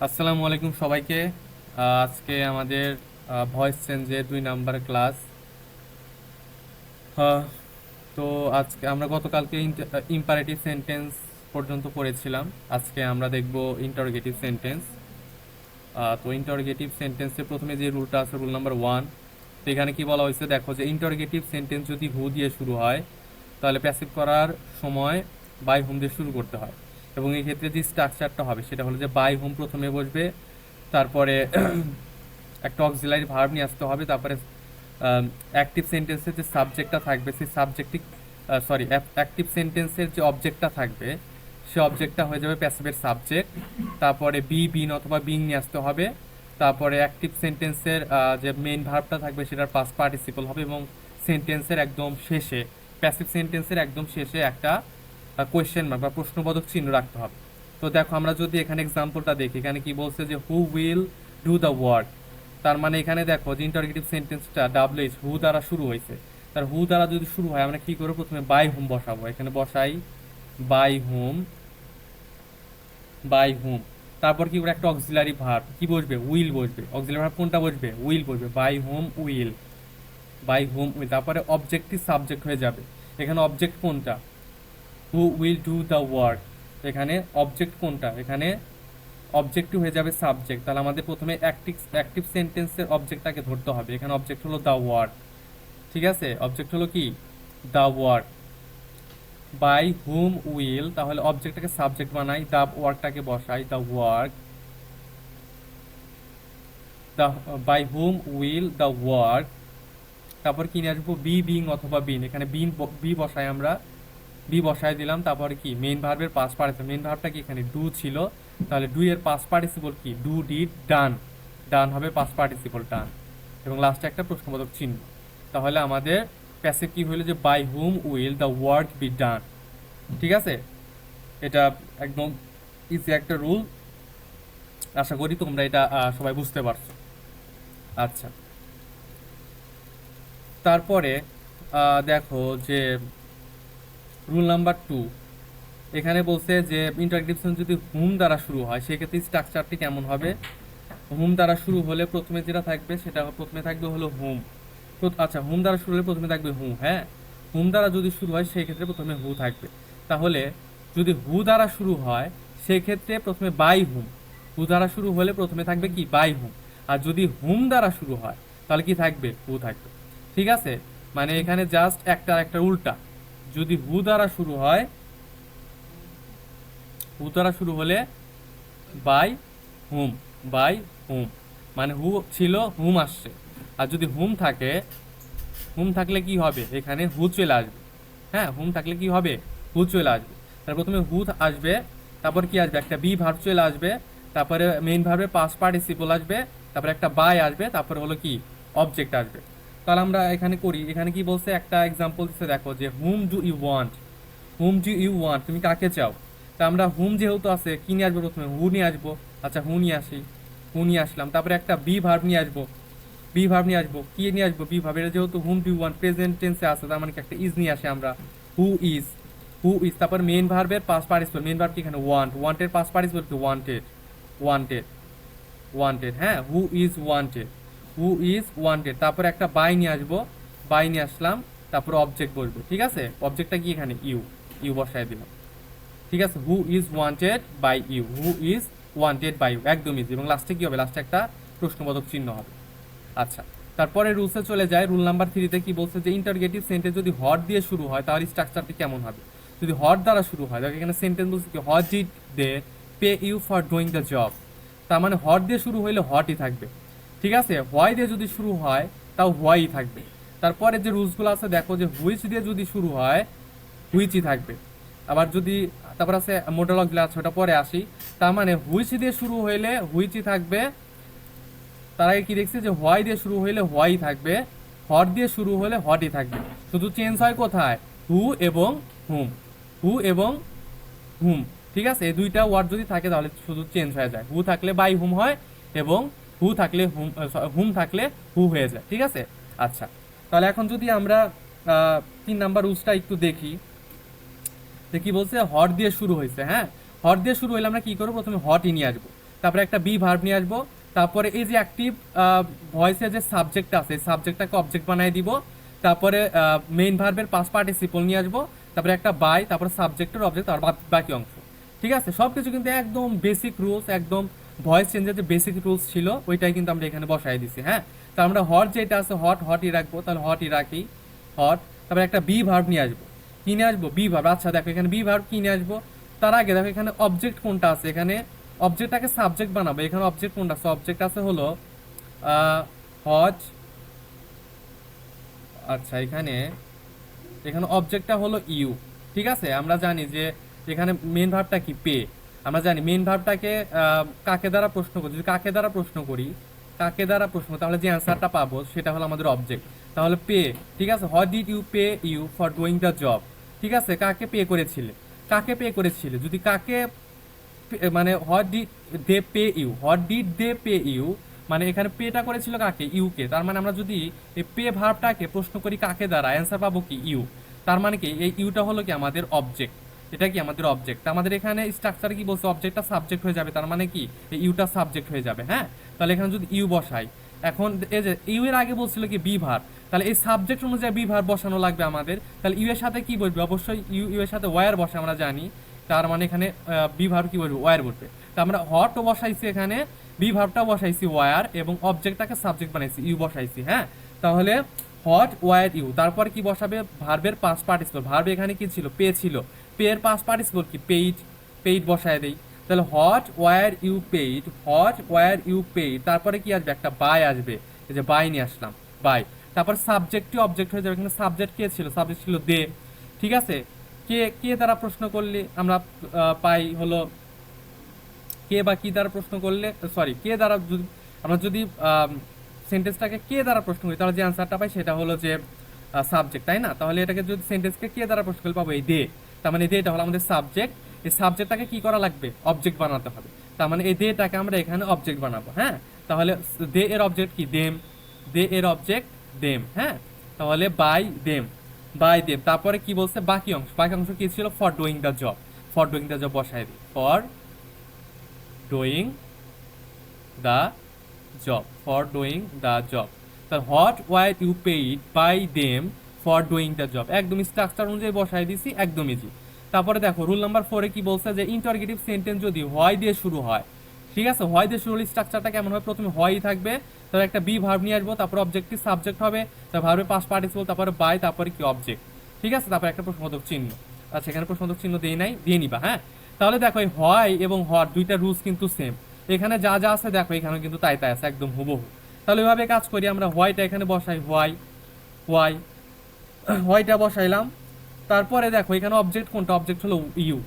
আসসালামু আলাইকুম সবাইকে। আজকে আমাদের ভয়েস চেঞ্জের 2 নাম্বার ক্লাস। আহ, তো আজকে আমরা গতকালকে ইম্পারেটিভ সেন্টেন্স পর্যন্ত পড়েছিলাম। আজকে আমরা দেখব ইন্টারোগেটিভ সেন্টেন্স। তো ইন্টারোগেটিভ সেন্টেন্সের প্রথমে যে রুলটা আছে, রুল নাম্বার 1। তো এখানে কি বলা হয়েছে দেখো, যে ইন্টারোগেটিভ সেন্টেন্স যদি হু দিয়ে শুরু হয় তাহলে প্যাসিভ করার সময় বাই হোম দিয়ে শুরু করতে হয়। এবং এই ক্ষেত্রে যে স্ট্রাকচারটা হবে সেটা হলো যে বাই হোম প্রথমে বসবে, তারপরে একটা অক্সিলারি ভার্ব নিয়ে আসতে হবে, তারপরে অ্যাক্টিভ সেন্টেন্সের যে সাবজেক্টটা থাকবে সেই সাবজেক্টিভ অ্যাক্টিভ সেন্টেন্সের যে অবজেক্টটা থাকবে সে অবজেক্টটা হয়ে যাবে প্যাসিভের সাবজেক্ট। তারপরে বিন অথবা বিং নিয়ে আসতে হবে। তারপরে অ্যাক্টিভ সেন্টেন্সের যে মেইন ভার্বটা থাকবে সেটার পাস্ট পার্টিসিপল হবে, এবং সেন্টেন্সের একদম শেষে, প্যাসিভ সেন্টেন্সের একদম শেষে একটা কোয়েশ্চেন মার্ক বা প্রশ্নবোধক চিহ্ন রাখতে হবে। তো দেখো, আমরা যদি এখানে এক্সাম্পলটা দেখি, এখানে কি বলছে যে হু উইল ডু দ্য ওয়ার্ক। তার মানে এখানে দেখো যে ইন্টারগেটিভ সেন্টেন্সটা ডাব্লিউএইচ হু দ্বারা শুরু হয়েছে। তার হু দ্বারা যদি শুরু হয়, আমরা কি করবো, প্রথমে বাই হোম বসাবো। এখানে বসাই বাই হোম, বাই হোম। তারপর কি করে, একটা অক্সিলারি ভার্ব কি বসবে, উইল বসবে। অক্সিলারি ভার্ব কোনটা বসবে, উইল বসবে। By whom will, by whom will. তারপরে অবজেক্টই সাবজেক্ট হয়ে যাবে। এখানে অবজেক্ট কোনটা, who will do the work. এখানে অবজেক্ট কোনটা, এখানে অবজেক্টিভ হয়ে যাবে সাবজেক্ট। তাহলে আমাদের প্রথমে অ্যাক্টিভ সেন্টেন্সের অবজেক্টটাকে ধরতে হবে। এখানে অবজেক্ট হলো দ্য ওয়ার্ক, ঠিক আছে। অবজেক্ট হলো কি, the work. By whom will, তাহলে অবজেক্টটাকে সাবজেক্ট বানাই, দ্য ওয়ার্কটাকে বসাই, the work. The by whom will the work. তারপর কি নিয়ে আসবো, বিং অথবা বিন। এখানে বি বসাই আমরা, বি বসায় দিলাম। তারপরে কি, মেইন ভার্বের পাস্ট পার্টিসিপল। মেইন ভার্বটা কি এখানে ডু ছিল, তাহলে ডু এর পাস্ট পার্টিসিপল কি, ডু ডিড ডান। ডান হবে পাস্ট পার্টিসিপল, ডান। এবং লাস্টে একটা প্রশ্নবোধক চিহ্ন। তাহলে আমাদের প্যাসিভ কি হইলো, যে by whom will the work be done. ঠিক আছে, এটা একদম ইজি একটা রুল। আশা করি তোমরা এটা সবাই বুঝতে পারছো। আচ্ছা, তারপরে দেখো যে রুল নাম্বার 2। এখানে বলছে যে ইন্টারজেকশন যদি হুম দ্বারা শুরু হয় সেক্ষেত্রে স্ট্রাকচারটি কেমন হবে। হুম দ্বারা শুরু হলে প্রথমে যেটা থাকবে সেটা প্রথমে থাকবে হলো হুম। আচ্ছা, হুম দ্বারা শুরু হলে প্রথমে থাকবে হু, হ্যাঁ। হুম দ্বারা যদি শুরু হয় সেই ক্ষেত্রে প্রথমে হু থাকবে। তাহলে যদি হু দ্বারা শুরু হয় সেক্ষেত্রে প্রথমে বাই হুম। হু দ্বারা শুরু হলে প্রথমে থাকবে কি, বাই হুম। আর যদি হুম দ্বারা শুরু হয় তাহলে কি থাকবে, হু থাকবে। ঠিক আছে, মানে এখানে জাস্ট একটা একটা উল্টা। যদি হু দ্বারা শুরু হয়, হু দ্বারা শুরু হলে বাই হুম, বাই হুম, মানে হু ছিল হুম আসছে। আর যদি হুম থাকে, হুম থাকলে কি হবে, এখানে হু চলে আসবে। হ্যাঁ, হুম থাকলে কি হবে, হু চলে আসবে। তার প্রথমে হু আসবে, তারপর কি আসবে, একটা বি ভার্ব চলে আসবে, তারপরে মেইন ভার্বে পাস্ট পার্টিসিপল আসবে, তারপরে একটা বাই আসবে, তারপরে হলো কি, অবজেক্ট আসবে। তাহলে আমরা এখানে করি, এখানে কি বলছে, একটা এক্সাম্পল দিচ্ছে দেখো, যে whom do you want. Whom do you want, তুমি কাকে চাও। তা আমরা হুম যেহেতু আছে, কি নিয়ে আসবো, প্রথমে হু নিয়ে আসবো। আচ্ছা, হু নিয়ে আসি, হু নিয়ে আসলাম। তারপরে একটা বি ভার্ব নিয়ে আসবো, বি ভার্ব নিয়ে আসবো। কি নিয়ে আসবো, বি ভার্ব। এটা যেহেতু হুম ডু ওয়ান্ট প্রেজেন্ট টেন্সে আছে, তার মানে কি একটা ইজ নিয়ে আসে আমরা, হু ইজ। হু ইজ, তারপর মেইন ভার্বের পাস্ট পার্টিসিপল। মেইন ভার্ব কি এখানে ওয়ান্ট, ওয়ান্টের পাস্ট পার্টিসিপল কি, ওয়ান্টেড। ওয়ান্টেড, ওয়ান্টেড, হ্যাঁ, হু is wanted, who is wanted. তারপরে একটা বাই নিয়ে আসবো, বাই নিয়ে আসলাম, তারপরে অবজেক্ট বসবে। ঠিক আছে, অবজেক্টটা কি এখানে, ইউ। ইউ বসায় দিলাম। ঠিক আছে, who is wanted by you, who is wanted by you, একদম ইজি। এবং লাস্টে কি হবে, লাস্টে একটা প্রশ্নবোধক চিহ্ন হবে। আচ্ছা, তারপরে রুলসে চলে যায়। রুল নাম্বার 3-তে কি বলছে, যে ইন্টারগেটিভ সেন্টেন্স যদি হট দিয়ে শুরু হয় তাহলে স্ট্রাকচারটি কেমন হবে। যদি হট দ্বারা শুরু হয়, দেখো এখানে সেন্টেন্স বলছে কি, what did they pay you for doing the job. তার মানে হট দিয়ে শুরু হইলে হটই থাকবে। ঠিক আছে, হোয়াই দিয়ে যদি শুরু হয় তাও হোয়াই থাকবে। তারপরে যে রুলসগুলো আছে দেখো, যে হুইচ দিয়ে যদি শুরু হয় হুইচই থাকবে। আবার যদি, তারপর আছে মোডাল অক্সিলারি আছে, ওটা পরে আসি। তার মানে হুইচ দিয়ে শুরু হইলে হুইচই থাকবে। তার আগে কি দেখছি, যে হোয়াই দিয়ে শুরু হইলে হোয়াই থাকবে, হট দিয়ে শুরু হলে হটই থাকবে। শুধু চেঞ্জ হয় কোথায়, হু এবং হুম, হু এবং হুম। ঠিক আছে, এই দুইটা ওয়ার্ড যদি থাকে তাহলে শুধু চেঞ্জ হয়ে যায়। হু থাকলে বাই হুম হয়, এবং হু থাকলে হুম, হুম থাকলে হু হয়ে যায়। ঠিক আছে, আচ্ছা। তাহলে এখন যদি আমরা 3 নাম্বার রুলসটা একটু দেখি, যে কি বলছে, হট দিয়ে শুরু হয়েছে। হ্যাঁ, হট দিয়ে শুরু হইলে আমরা কি করবো, প্রথমে হটই নিয়ে আসবো। তারপরে একটা বি ভার্ব নিয়ে আসবো, তারপরে এই যে অ্যাক্টিভ ভয়েসের যে সাবজেক্ট আছে সাবজেক্টটাকে অবজেক্ট বানিয়ে দিব, তারপরে মেইন ভার্বের পাস্ট পার্টিসিপল নিয়ে আসবো, তারপরে একটা বাই, তারপরে সাবজেক্টের অবজেক্ট আর বাকি অংশ। ঠিক আছে, সবকিছু কিন্তু একদম বেসিক রুলস, একদম ভয়েস চেঞ্জের যে বেসিক রুলস ছিল ওইটাই কিন্তু আমরা এখানে বসাই দিছি। হ্যাঁ, তো আমরা হট যেটা আছে হটই রাখবো, তাহলে হটই রাখি হট। তারপরে একটা বি ভার্ব নিয়ে আসবো, কি নিয়ে আসবো? Be verb. আচ্ছা দেখো এখানে বি ভার্ব কি নিয়ে আসবো, তার আগে দেখো এখানে অবজেক্ট কোনটা আছে, এখানে অবজেক্টটাকে সাবজেক্ট বানাবো, এখানে অবজেক্ট কোনটা আছে? অবজেক্ট আছে হলো হট। আচ্ছা এখানে এখানে অবজেক্টটা হলো ইউ। ঠিক আছে, আমরা জানি যে এখানে মেন ভার্বটা কি? পে। আমরা জানি মেন ভার্বটাকে কাকে দ্বারা প্রশ্ন করি, যদি কাকে দ্বারা প্রশ্ন করি, কাকে দ্বারা প্রশ্ন, তাহলে যে অ্যান্সারটা পাবো সেটা হলো আমাদের অবজেক্ট, তাহলে পে। ঠিক আছে, what did you pay you for doing the job. ঠিক আছে, কাকে পে করেছিলে, কাকে পে করেছিলে, যদি কাকে মানে what did they pay you, what did they pay you, মানে এখানে পেটা করেছিল কাকে? ইউকে। তার মানে আমরা যদি এই পে ভার্বটাকে প্রশ্ন করি কাকে দ্বারা, অ্যান্সার পাবো কি? ইউ। তার মানে কি এই ইউটা হলো কি আমাদের অবজেক্ট, এটা কি আমাদের অবজেক্ট। আমাদের এখানে স্ট্রাকচার কি বলছে? অবজেক্টটা সাবজেক্ট হয়ে যাবে, তার মানে কি এই ইউটা সাবজেক্ট হয়ে যাবে। হ্যাঁ, তাহলে এখানে যদি ইউ বসাই, এখন এই যে ইউ এর আগে বলছিল কি বি ভার্ব, তাহলে এই সাবজেক্ট অনুযায়ী বি ভার্ব বসানো লাগবে আমাদের। তাহলে ইউ এর সাথে কি বলবে? অবশ্যই ইউ এর সাথে ওয়ার বসে, আমরা জানি। তার মানে এখানে বি ভার্ব কি বলবো? ওয়ার বলবে। তো আমরা হটও বসাইছি এখানে, বি ভার্বটা বসাইছি ওয়ার, এবং অবজেক্টটাকে সাবজেক্ট বানাইছি, ইউ বসাইছি। হ্যাঁ, তাহলে হট ওয়ার ইউ, তারপর কি বসাবে? ভার্বের পাস্ট পার্টিসিপল। ভার্ব এখানে কি ছিল? পে ছিল, পে এর পাস্ট পার্টিসিপল কি? পেইড। পেইড বসায় দেই, তাহলে what were you paid, what were you paid, তারপরে কি আসবে? একটা বাই আসবে, এই যে বাই নিয়ে আসলাম, বাই। তারপর সাবজেক্টটি অবজেক্ট হয়ে যাবে, এখানে সাবজেক্ট কে ছিল? সাবজেক্ট ছিল দে। ঠিক আছে, কে কে দ্বারা প্রশ্ন করলে আমরা পাই হলো কে, বা কি দ্বারা প্রশ্ন করলে, সরি কে দ্বারা যদি আমরা যদি সেন্টেন্সটাকে কে দ্বারা প্রশ্ন করি, তাহলে যে আনসারটা পাই সেটা হলো যে সাবজেক্ট, তাই না? তাহলে এটাকে যদি সেন্টেন্সকে কে দ্বারা প্রশ্ন করলে পাবো এই দে। তার মানে এটা হলো আমাদের সাবজেক্ট, এই সাবজেক্টটাকে কি করা লাগবে? অবজেক্ট বানাতে হবে। তার মানে এই দেটাকে আমরা এখানে অবজেক্ট বানাবো। হ্যাঁ, তাহলে দে এর অবজেক্ট কি? দেম। দে এর অবজেক্ট দেম। হ্যাঁ, তাহলে বাই দেম, বাই দেম। তারপরে কি বলছে? বাকি অংশ, বাকি অংশ কি ছিল? For doing the job, for doing the job বসাই দিই, for doing the job, for doing the job. So what were you paid by them for doing the job? একদম স্ট্রাকচার অনুযায়ী বসাই দিছি, একদম ইজি। তারপরে দেখো রুল নাম্বার 4 এ কি বলছে যে ইন্টারগেটিভ সেন্টেন্স যদি হয় দিয়ে শুরু হয়, ঠিক আছে, হয় দিয়ে শুরু হলে স্ট্রাকচারটা কেমন হয়? প্রথমে হয়ই থাকবে, তারপর একটা বি ভার্ব নিয়ে আসবো, তারপর অবজেক্টিভ সাবজেক্ট হবে, তারপর ভার্বের পাস্ট পার্টিসিপল, তারপরে বাই, তারপরে কি? অবজেক্ট। ঠিক আছে, তারপর একটা প্রশ্নবোধক চিহ্ন। আচ্ছা এখানে প্রশ্নবোধক চিহ্ন দেই নাই, দিয়ে নিবা। হ্যাঁ, তাহলে দেখো এই হয় এবং হট দুইটা রুলস কিন্তু সেম, এখানে যা যা আছে দেখো এখানে কিন্তু তাই তাই আছে, একদম হুবহু। তাহলে ওইভাবে কাজ করি আমরা, হোয়াইটা এখানে বসাই, হোয়াই, হোয়াই, হোয়াইটা বসাইলাম। তারপরে দেখো এখানে অবজেক্ট কোনটা? অবজেক্ট হলো ইউ।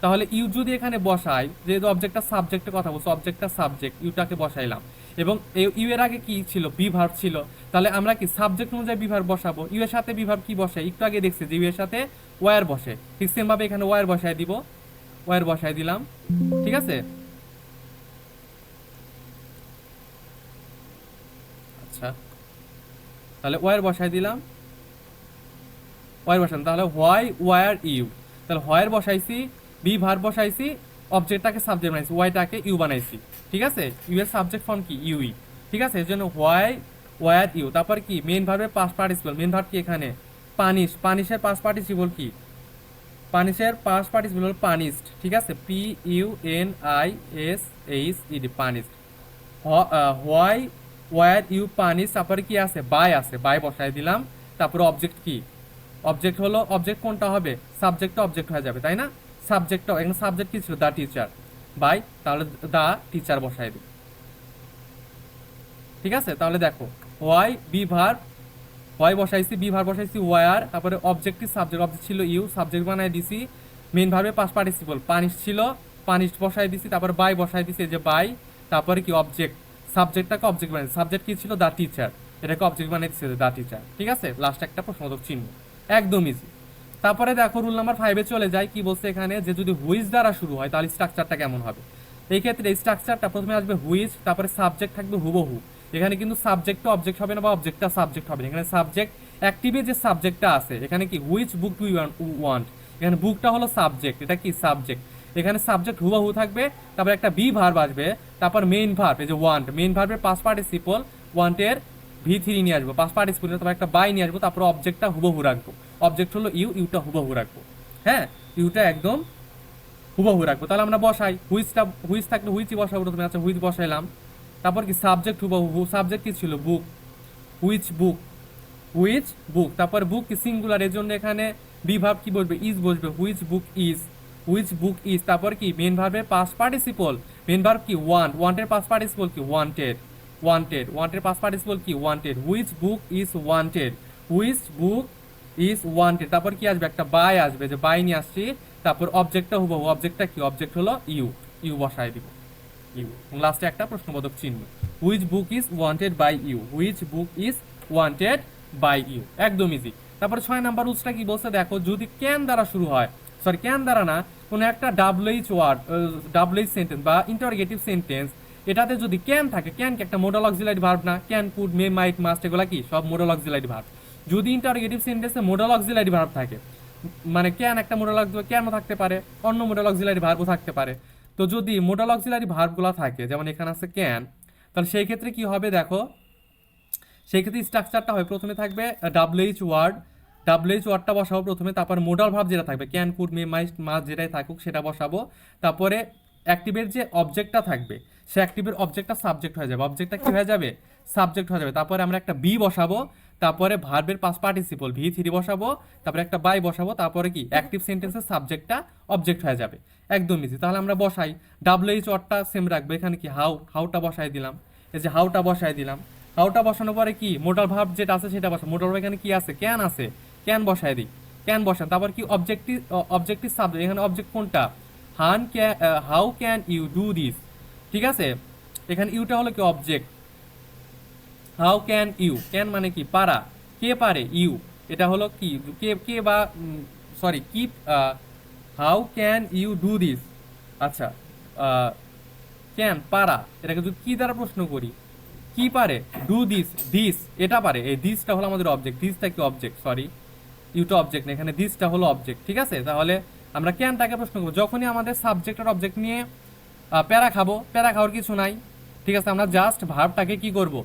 তাহলে ইউ যদি এখানে বসাই, যেহেতু অবজেক্টটা সাবজেক্টের কথা বলছো, অবজেক্টটা সাবজেক্ট, ইউটাকে বসাইলাম, এবং ইউ এর আগে কি ছিল? বি ভার্ব ছিল। তাহলে আমরা কি সাবজেক্ট অনুযায়ী বি ভার্ব বসাবো। ইউ এর সাথে বি ভার্ব কি বসে? একটু আগে দেখছি যে ইউ এর সাথে ওয়ার বসে, ঠিক সেম ভাবে এখানে ওয়ার বসাই দিব, ওয়ার বসাই দিলাম। ঠিক আছে, আচ্ছা তাহলে ওয়ার বসাই দিলাম, ওয়ার বসালাম। তাহলে হোয়াই ওয়ার ইউ, তাহলে হোয়ার বসাইছি, বি ভার্ব বসাইছি, অবজেক্টটাকে সাবজেক্ট বানাইছি, ওয়াইটাকে ইউ বানাইছি। ঠিক আছে, ইউ এর সাবজেক্ট ফর্ম কি? ইউই। ঠিক আছে, এর জন্য হোয়াই ওয়ার ইউ। তারপর কি? মেন ভার্বের পাস্ট পার্টিসিপল, মেন ভার্ব কি এখানে? পানিশ। পানিশের পাস্ট পার্টিসিপল কি? পানিশের পাস্ট পার্টিসিপল হলো পানিশড। ঠিক আছে, P U N I S H E D, punished. Why were you punish, তারপরে কি আছে? বাই আছে, বাই বসাই দিলাম। তারপরে অবজেক্ট কি? অবজেক্ট হলো, অবজেক্ট কোনটা হবে? সাবজেক্টটা অবজেক্ট হয়ে যাবে, তাই না? সাবজেক্টটা এখানে সাবজেক্ট কি ছিল? দ্য টিচার, বাই, তাহলে দ্য টিচার বসাই দিই। ঠিক আছে, তাহলে দেখো হোয়াই বি ভার্ব, হোয়াই বসাইছি, বি ভার্ব বসাইছি, ওয়ার, তারপরে অবজেক্টিভ সাবজেক্ট, অবজেক্ট ছিল ইউ, সাবজেক্ট বানাই দিছি, মেন ভার্বে পাস্ট পার্টিসিপল, পানিশ ছিল, পানিশড বসাই দিছি, তারপরে বাই বসাই দিছি, এই যে বাই, তারপরে কি? অবজেক্ট, সাবজেক্টটাকে অবজেক্ট বানাই, সাবজেক্ট কি ছিল? দ্য টিচার, এটাকে অবজেক্ট বানাই দিচ্ছে দ্য টিচার। ঠিক আছে, লাস্ট একটা প্রশ্নবোধক চিহ্ন, একদম ইজি। তারপরে দেখো রুল নাম্বার 5 এ চলে যায়, কি বলছে এখানে? যে যদি হুইজ দ্বারা শুরু হয় তাহলে স্ট্রাকচারটা কেমন হবে? এই ক্ষেত্রে স্ট্রাকচারটা প্রথমে আসবে হুইজ, তারপরে সাবজেক্ট থাকবে হুবহু। এখানে কিন্তু সাবজেক্টটা অবজেক্ট হবে না, বা অবজেক্টটা সাবজেক্ট হবে না। এখানে সাবজেক্ট অ্যাক্টিভে যে সাবজেক্টটা আছে, এখানে কি? Which book do you want, এখানে বুকটা হলো সাবজেক্ট, এটা কি? সাবজেক্ট। এখানে সাবজেক্ট হুবহু থাকবে, তারপর একটা বি ভার্ব আসবে, তারপর মেইন ভার্ব এই যে ওয়ান্ট, মেইন ভার্বের পাস্ট পার্টিসিপল ওয়ান্টের ভি3 নিয়ে আসবো, পাস্ট পার্টিসিপল, তারপর একটা বাই নিয়ে আসবো, তারপর অবজেক্টটা হুবহু রাখবো। অবজেক্ট হলো ইউ, ইউটা হুবহু রাখবো। হ্যাঁ, ইউটা একদম হুবহু রাখবো। তাহলে আমরা বসাই, হুইচ থাকলে হুইচই বসাবো প্রথমে। আচ্ছা, হুইচ বসাইলাম। তারপর কি সাবজেক্ট হুবহু, সাবজেক্ট কি ছিল বুক, হুইচ বুক, হুইচ বুক। তারপর বুক কি সিঙ্গুলার, এর জন্য এখানে বি ভার্ব কি বসবে, ইজ বসবে, which book is, which book is. তারপর কি মেন ভার্বের পাস্ট পার্টিসিপল, মেন ভার্ব কি ওয়ান্ট, ওয়ান্টের পাস্ট পার্টিসিপল কি ওয়ান্টেড, ওয়ান্টেড, ওয়ান্টের পাস্ট পার্টিসিপল কি wanted, which book is wanted, which book is wanted. তারপর কি আসবে, একটা বাই আসবে, যে বাই নিয়ে আসছি। তারপর অবজেক্টটা হুবহু, অবজেক্টটা কি, অবজেক্ট হলো ইউ, ইউ বসায় দিব, ইউ। লাস্টে একটা প্রশ্নবোধক চিহ্ন, which book is wanted by you, which book is wanted by you, একদম ইজি। তারপর 6 নাম্বার রুলসটা কি বলছে দেখো, যদি ক্যান দ্বারা শুরু হয়, সরি ক্যান দ্বারা না, কোনো একটা ডাব্লিউএইচ ওয়ার্ড, ডাব্লিউএইচ সেন্টেন্স বা ইন্টারোগেটিভ সেন্টেন্স, এটাতে যদি ক্যান থাকে, ক্যান কি একটা মোডাল অক্সিলারি ভার্ব না, can, could, may, might, must, এগুলা কি সব মোডাল অক্সিলারি ভার্ব। যদি ইন্টারোগেটিভ সেন্টেন্সে মোডাল অক্সিলারি ভার্ব থাকে, মানে ক্যান একটা মোডাল অক্সিলারি, ক্যানও থাকতে পারে, অন্য মোডাল অক্সিলারি ভার্বও থাকতে পারে। তো যদি মোডাল অক্সিলারি ভার্বগুলো থাকে, যেমন এখানে আছে ক্যান, তাহলে সেই ক্ষেত্রে কি হবে দেখো, সেই ক্ষেত্রে স্ট্রাকচারটা হয়, প্রথমে থাকবে ডাব্লিউএইচ ওয়ার্ড, ডাব্লিউএইচ ওয়ার্ডটা বসাবো প্রথমে, তারপর মোডাল ভার্ব যেটা থাকবে can, could, may, might, must যেটাই থাকুক সেটা বসাবো। তারপরে অ্যাক্টিভের যে অবজেক্টটা থাকবে, সে অ্যাক্টিভের অবজেক্টটা সাবজেক্ট হয়ে যাবে, অবজেক্টটা কি হয়ে যাবে, সাবজেক্ট হয়ে যাবে। তারপরে আমরা একটা বি বসাবো, তারপরে ভার্বের পাস্ট পার্টিসিপল ভি3 বসাবো, তারপরে একটা বাই বসাবো, তারপরে কি অ্যাক্টিভ সেন্টেন্সের সাবজেক্টটা অবজেক্ট হয়ে যাবে, একদম ইজি। তাহলে আমরা বসাই, ডাব্লিউএইচ ওয়ার্ডটা সেম রাখবো, এখানে কি হাউ, হাউটা বসাই দিলাম, এই যে হাউটা বসাই দিলাম। হাউটা বসানোর পরে কি মোডাল ভার্ব যেটা আছে সেটা বসা, মোডাল ভার্ব এখানে কি আছে, ক্যান আছে, ক্যান বসায় দিই, ক্যান বসান। তারপর কি অবজেক্টিভ, অবজেক্টিভ সাবজেক্ট, এখানে অবজেক্ট কোনটা, how can you do this, ঠিক আছে। এখানে ইউটা হলো কি object, how can you, can মানে কি পারা, কে পারে, ইউ, এটা হলো কি কে, কে বা সরি কি, how can you do this, আচ্ছা, ক্যান পারা, এটাকে যদি কি দ্বারা প্রশ্ন করি, কি পারে, ডু দিস, দিস এটা পারে, এই দিসটা হলো আমাদের অবজেক্ট, দিসটা কি অবজেক্ট, সরি ইউটা অবজেক্ট না, এখানে দিসটা হলো অবজেক্ট, ঠিক আছে। তাহলে আমরা ক্যানটাকে প্রশ্ন করবো যখনই আমাদের সাবজেক্ট আর অবজেক্ট নিয়ে প্যারা খাবো, প্যারা খাওয়ার কিছু নাই, ঠিক আছে। আমরা জাস্ট ভার্বটাকে কি করব,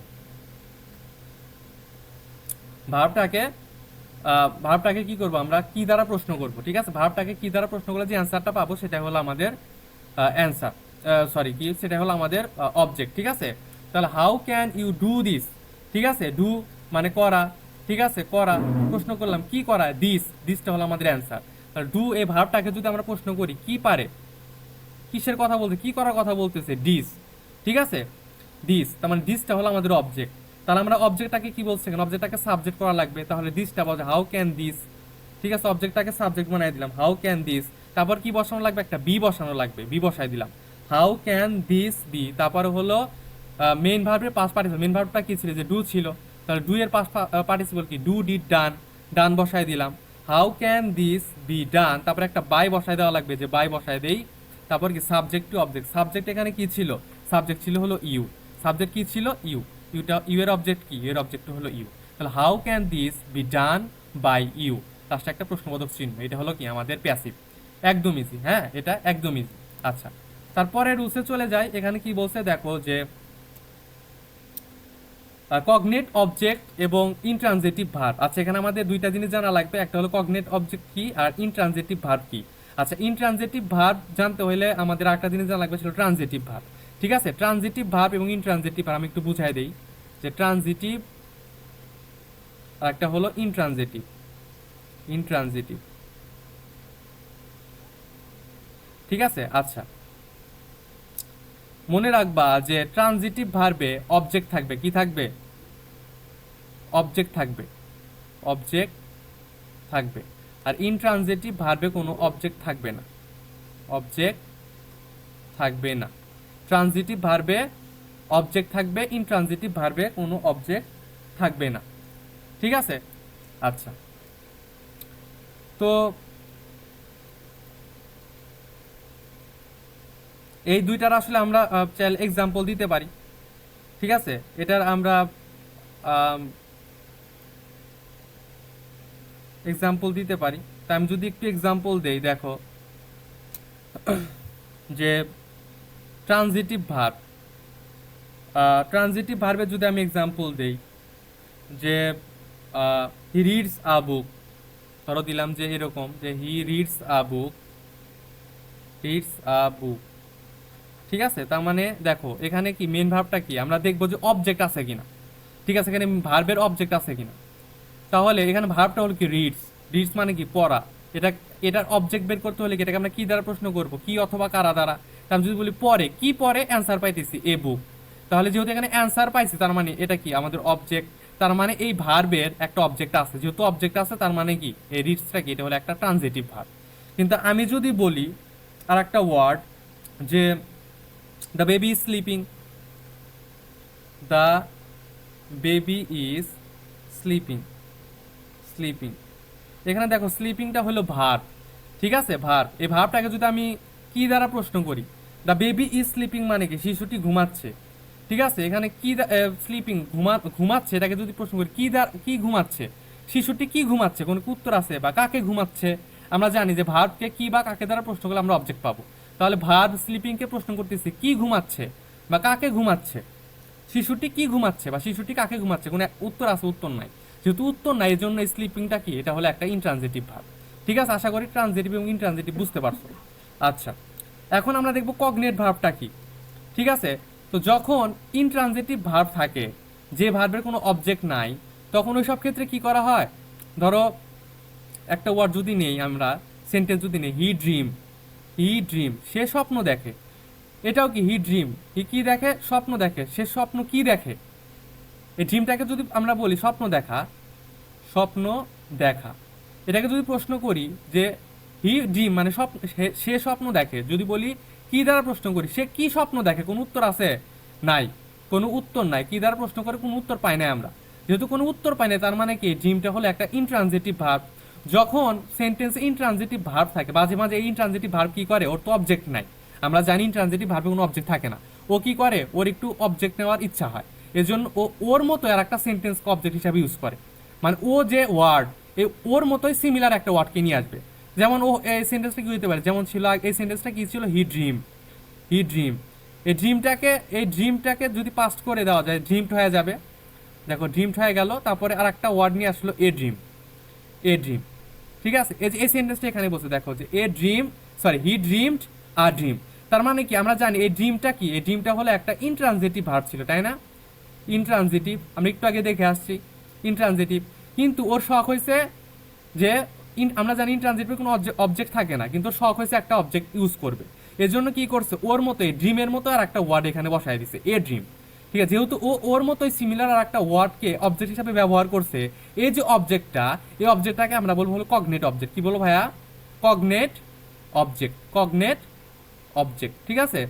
ভার্বটাকে ভার্বটাকে কি করব, আমরা কি দ্বারা প্রশ্ন করব, ঠিক আছে। ভার্বটাকে কি দ্বারা প্রশ্ন করলে যে অ্যান্সারটা পাবো সেটা হলো আমাদের অ্যান্সার, সরি কি, সেটা হলো আমাদের অবজেক্ট, ঠিক আছে। তাহলে how can you do this, ঠিক আছে, ডু মানে করা, ঠিক আছে, করা, প্রশ্ন করলাম কি করা, দিস, দিসটা হলো আমাদের অ্যান্সার। তাহলে ডু এই ভার্বটাকে যদি আমরা প্রশ্ন করি কি পারে, কিসের কথা বলতে, কি করার কথা বলতেছে, ডিস, ঠিক আছে, ডিস, তার মানে ডিসটা হলো আমাদের অবজেক্ট। তাহলে আমরা অবজেক্টটাকে কি বলছি, অবজেক্টটাকে সাবজেক্ট করা লাগবে, তাহলে দিসটা বলছে হাউ ক্যান দিস, ঠিক আছে, অবজেক্টটাকে সাবজেক্ট বানাই দিলাম, হাউ ক্যান দিস। তারপর কি বসানো লাগবে, একটা বি বসানো লাগবে, বি বসাই দিলাম, হাউ ক্যান দিস বি। তারপরে হলো মেইন ভার্বের পাস্ট পার্টিসিপল, মেইন ভার্বটা কি ছিল, যে ডু ছিল, তাহলে ডু এর পাস্ট পার্টিসিপল কি, ডু, ডিড, ডান, ডান বসাই দিলাম, হাউ ক্যান দিস বি ডান। তারপরে একটা বাই বসাই দেওয়া লাগবে, যে বাই বসাই দেই। তারপর কি সাবজেক্ট টু অবজেক্ট, সাবজেক্ট এখানে কি ছিল, সাবজেক্ট ছিল হলো ইউ, সাবজেক্ট কি ছিল ইউ, ইউটা, ইউ এর অবজেক্ট কি, এর অবজেক্ট হলো ইউ। তাহলে how can this be done by you, লাস্টে একটা প্রশ্নবোধক চিহ্ন, এটা হলো কি আমাদের প্যাসিভ, একদম ইজি, হ্যাঁ এটা একদম ইজি। আচ্ছা, তারপরে রুলসে চলে যায়, এখানে কি বলছে দেখো, যে কগনেট অবজেক্ট এবং ইনট্রানজিটিভ ভার্ব। আচ্ছা, এখানে আমাদের দুইটা জিনিস জানা লাগবে, একটা হলো কগনেট অবজেক্ট কি আর ইনট্রানজিটিভ ভার্ব কি। আচ্ছা, ইনট্রানজিটিভ ভার্ব জানতে হলে আমাদের একটা জিনিস জানা লাগবে, ছিল ট্রানজিটিভ ভার্ব, ঠিক আছে। ট্রানজিটিভ ভার্ব এবং ইনট্রানজিটিভ ভার্ব আমি একটু বুঝাই দেই, যে ট্রানজিটিভ আর একটা হলো ইনট্রানজিটিভ, ইনট্রানজিটিভ, ঠিক আছে। আচ্ছা, মনে রাখবা যে ট্রানজিটিভ ভার্বে অবজেক্ট থাকবে, কি থাকবে, অবজেক্ট থাকবে, অবজেক্ট থাকবে। আর ইনট্রানজিটিভ ভার্বে কোনো অবজেক্ট থাকবে না, অবজেক্ট থাকবে না। ট্রানজিটিভ ভার্বে অবজেক্ট থাকবে, ইনট্রানজিটিভ ভার্বে কোনো অবজেক্ট থাকবে না, ঠিক আছে। আচ্ছা, তো এই দুইটার আসলে আমরা চাইলে এক্সাম্পল দিতে পারি, ঠিক আছে। এটার আমরা এক্সাম্পল দিতে পারি। তা আমি যদি একটু এক্সাম্পল দেই, দেখো যে ট্রানজিটিভ ভার্ব, ট্রানজিটিভ ভার্বের যদি আমি এক্সাম্পল দেই যে হি রিডস আ বুক, ধরো দিলাম যে এরকম যে he reads a book, reads আ বুক, ঠিক আছে। তার মানে দেখো এখানে কি মেন ভার্বটা কি, আমরা দেখবো যে অবজেক্ট আছে কিনা, ঠিক আছে, এখানে ভার্বের অবজেক্ট আছে কিনা। তাহলে এখানে ভার্বটা হলো কি রিডস, রিডস মানে কি পড়া, এটা এটার অবজেক্ট বের করতে হলে কি এটাকে আমরা কি দ্বারা প্রশ্ন করব, কি অথবা কারা দ্বারা। আমি যদি বলি পরে, কি পরে, অ্যান্সার পাইতেছি এ বুক, তাহলে যেহেতু এখানে অ্যান্সার পাইছি তার মানে এটা কি আমাদের অবজেক্ট, তার মানে এই ভার্বের একটা অবজেক্ট আছে, যেহেতু অবজেক্ট আছে তার মানে কি এই রিডসটা কি, এটা হলো একটা ট্রানজিটিভ ভার্ব। কিন্তু আমি যদি বলি আর একটা ওয়ার্ড যে the baby is sleeping, the baby is sleeping, sleeping, এখানে দেখো স্লিপিংটা হলো ভার্ব, ঠিক আছে, ভার্ব। এই ভার্বটাকে যদি আমি কি দ্বারা প্রশ্ন করি, দ্য বেবি ইজ স্লিপিং মানে কি শিশুটি ঘুমাচ্ছে, ঠিক আছে। এখানে কি স্লিপিং ঘুমাচ্ছে, এটাকে যদি প্রশ্ন করি কি কি ঘুমাচ্ছে, শিশুটি কি ঘুমাচ্ছে, কোনো কি উত্তর আছে, বা কাকে ঘুমাচ্ছে। আমরা জানি যে ভার্বকে কি বা কাকে দ্বারা প্রশ্ন করলে আমরা অবজেক্ট পাবো। তাহলে ভার্ব স্লিপিংকে প্রশ্ন করতেছি কি ঘুমাচ্ছে বা কাকে ঘুমাচ্ছে, শিশুটি কি ঘুমাচ্ছে বা শিশুটি কাকে ঘুমাচ্ছে, কোনো উত্তর আছে, উত্তর নাই। যেহেতু উত্তর নাই এই জন্য স্লিপিংটা কি, এটা হলো একটা ইনট্রানজিটিভ ভার্ব, ঠিক আছে। আশা করি ট্রানজিটিভ এবং ইনট্রানজিটিভ বুঝতে পারছো। আচ্ছা, এখন আমরা দেখবো কগনেট ভার্বটা কি, ঠিক আছে। তো যখন ইনট্রানজিটিভ ভার্ব থাকে, যে ভার্বের কোনো অবজেক্ট নাই, তখন ওই সব ক্ষেত্রে কি করা হয়, ধরো একটা ওয়ার্ড যদি নেই, আমরা সেন্টেন্স যদি নেই, হি ড্রিম, হি ড্রিম সে স্বপ্ন দেখে, এটাও কি হি ড্রিম, হি কি দেখে, স্বপ্ন দেখে, সে স্বপ্ন কি দেখে। এই ড্রিমটাকে যদি আমরা বলি স্বপ্ন দেখা, স্বপ্ন দেখা, এটাকে যদি প্রশ্ন করি যে হি ড্রিম মানে স্বপ্ন, সে স্বপ্ন দেখে, যদি বলি কি দ্বারা প্রশ্ন করি, সে কি স্বপ্ন দেখে, কোনো উত্তর আছে নাই, কোনো উত্তর নাই, কি দ্বারা প্রশ্ন করে কোনো উত্তর পাই নাই আমরা। যেহেতু কোনো উত্তর পাই নাই তার মানে কি ড্রিমটা হলো একটা ইনট্রানজিটিভ ভার্ব। যখন সেন্টেন্সে ইনট্রানজিটিভ ভার্ব থাকে, মাঝে মাঝে এই ইনট্রানজিটিভ ভার্ব কি করে, ওর তো অবজেক্ট নাই, আমরা জানি ইনট্রানজিটিভ ভার্বে কোনো অবজেক্ট থাকে না, ও কি করে, ওর একটু অবজেক্ট নেওয়ার ইচ্ছা হয়, এজন্য ও ওর মতো আর একটা সেন্টেন্সকে অবজেক্ট হিসাবে ইউজ করে। মানে ও যে ওয়ার্ড, এই ওর মতোই সিমিলার একটা ওয়ার্ডকে নিয়ে আসবে। যেমন ও এই সেন্টেন্সটা কি হতে পারে, যেমন ছিল এই সেন্টেন্সটা কি ছিল, হি ড্রিম, হি ড্রিম, এই ড্রিমটাকে যদি পাস্ট করে দেওয়া যায় ড্রিমড হয়ে যাবে। দেখো ড্রিমড হয়ে গেল, তারপরে আর একটা ওয়ার্ড নিয়ে আসলো এ ড্রিম, এ ড্রিম, ঠিক আছে। এই সেন্টেন্সটা এখানে বসে দেখো যে a dream, sorry he dreamed a dream, তার মানে কি আমরা জানি এই ড্রিমটা কি, এই ড্রিমটা হলো একটা ইনট্রানজিটিভ ভার্ব ছিল, তাই না, ইনট্রানজিটিভ, আমরা একটু আগে দেখে আসছি ইনট্রানজিটিভ। কিন্তু ওর শখ হয়েছে যে আমরা জানি ইনট্রানজিটিভের কোনো অবজেক্ট থাকে না, কিন্তু ওর শখ হয়েছে একটা অবজেক্ট ইউজ করবে, এর জন্য কি করছে, ওর মতোই ড্রিমের মতো আর একটা ওয়ার্ড এখানে বসায় দিছে এ ড্রিম, ঠিক আছে। যেহেতু ও ওর মতোই সিমিলার আর একটা ওয়ার্ডকে অবজেক্ট হিসাবে ব্যবহার করছে, এই যে অবজেক্টটা, এই অবজেক্টটাকে আমরা বলবো হলো কগনেট অবজেক্ট। কি বলবো ভাইয়া, কগনেট অবজেক্ট, কগনেট অবজেক্ট, ঠিক আছে,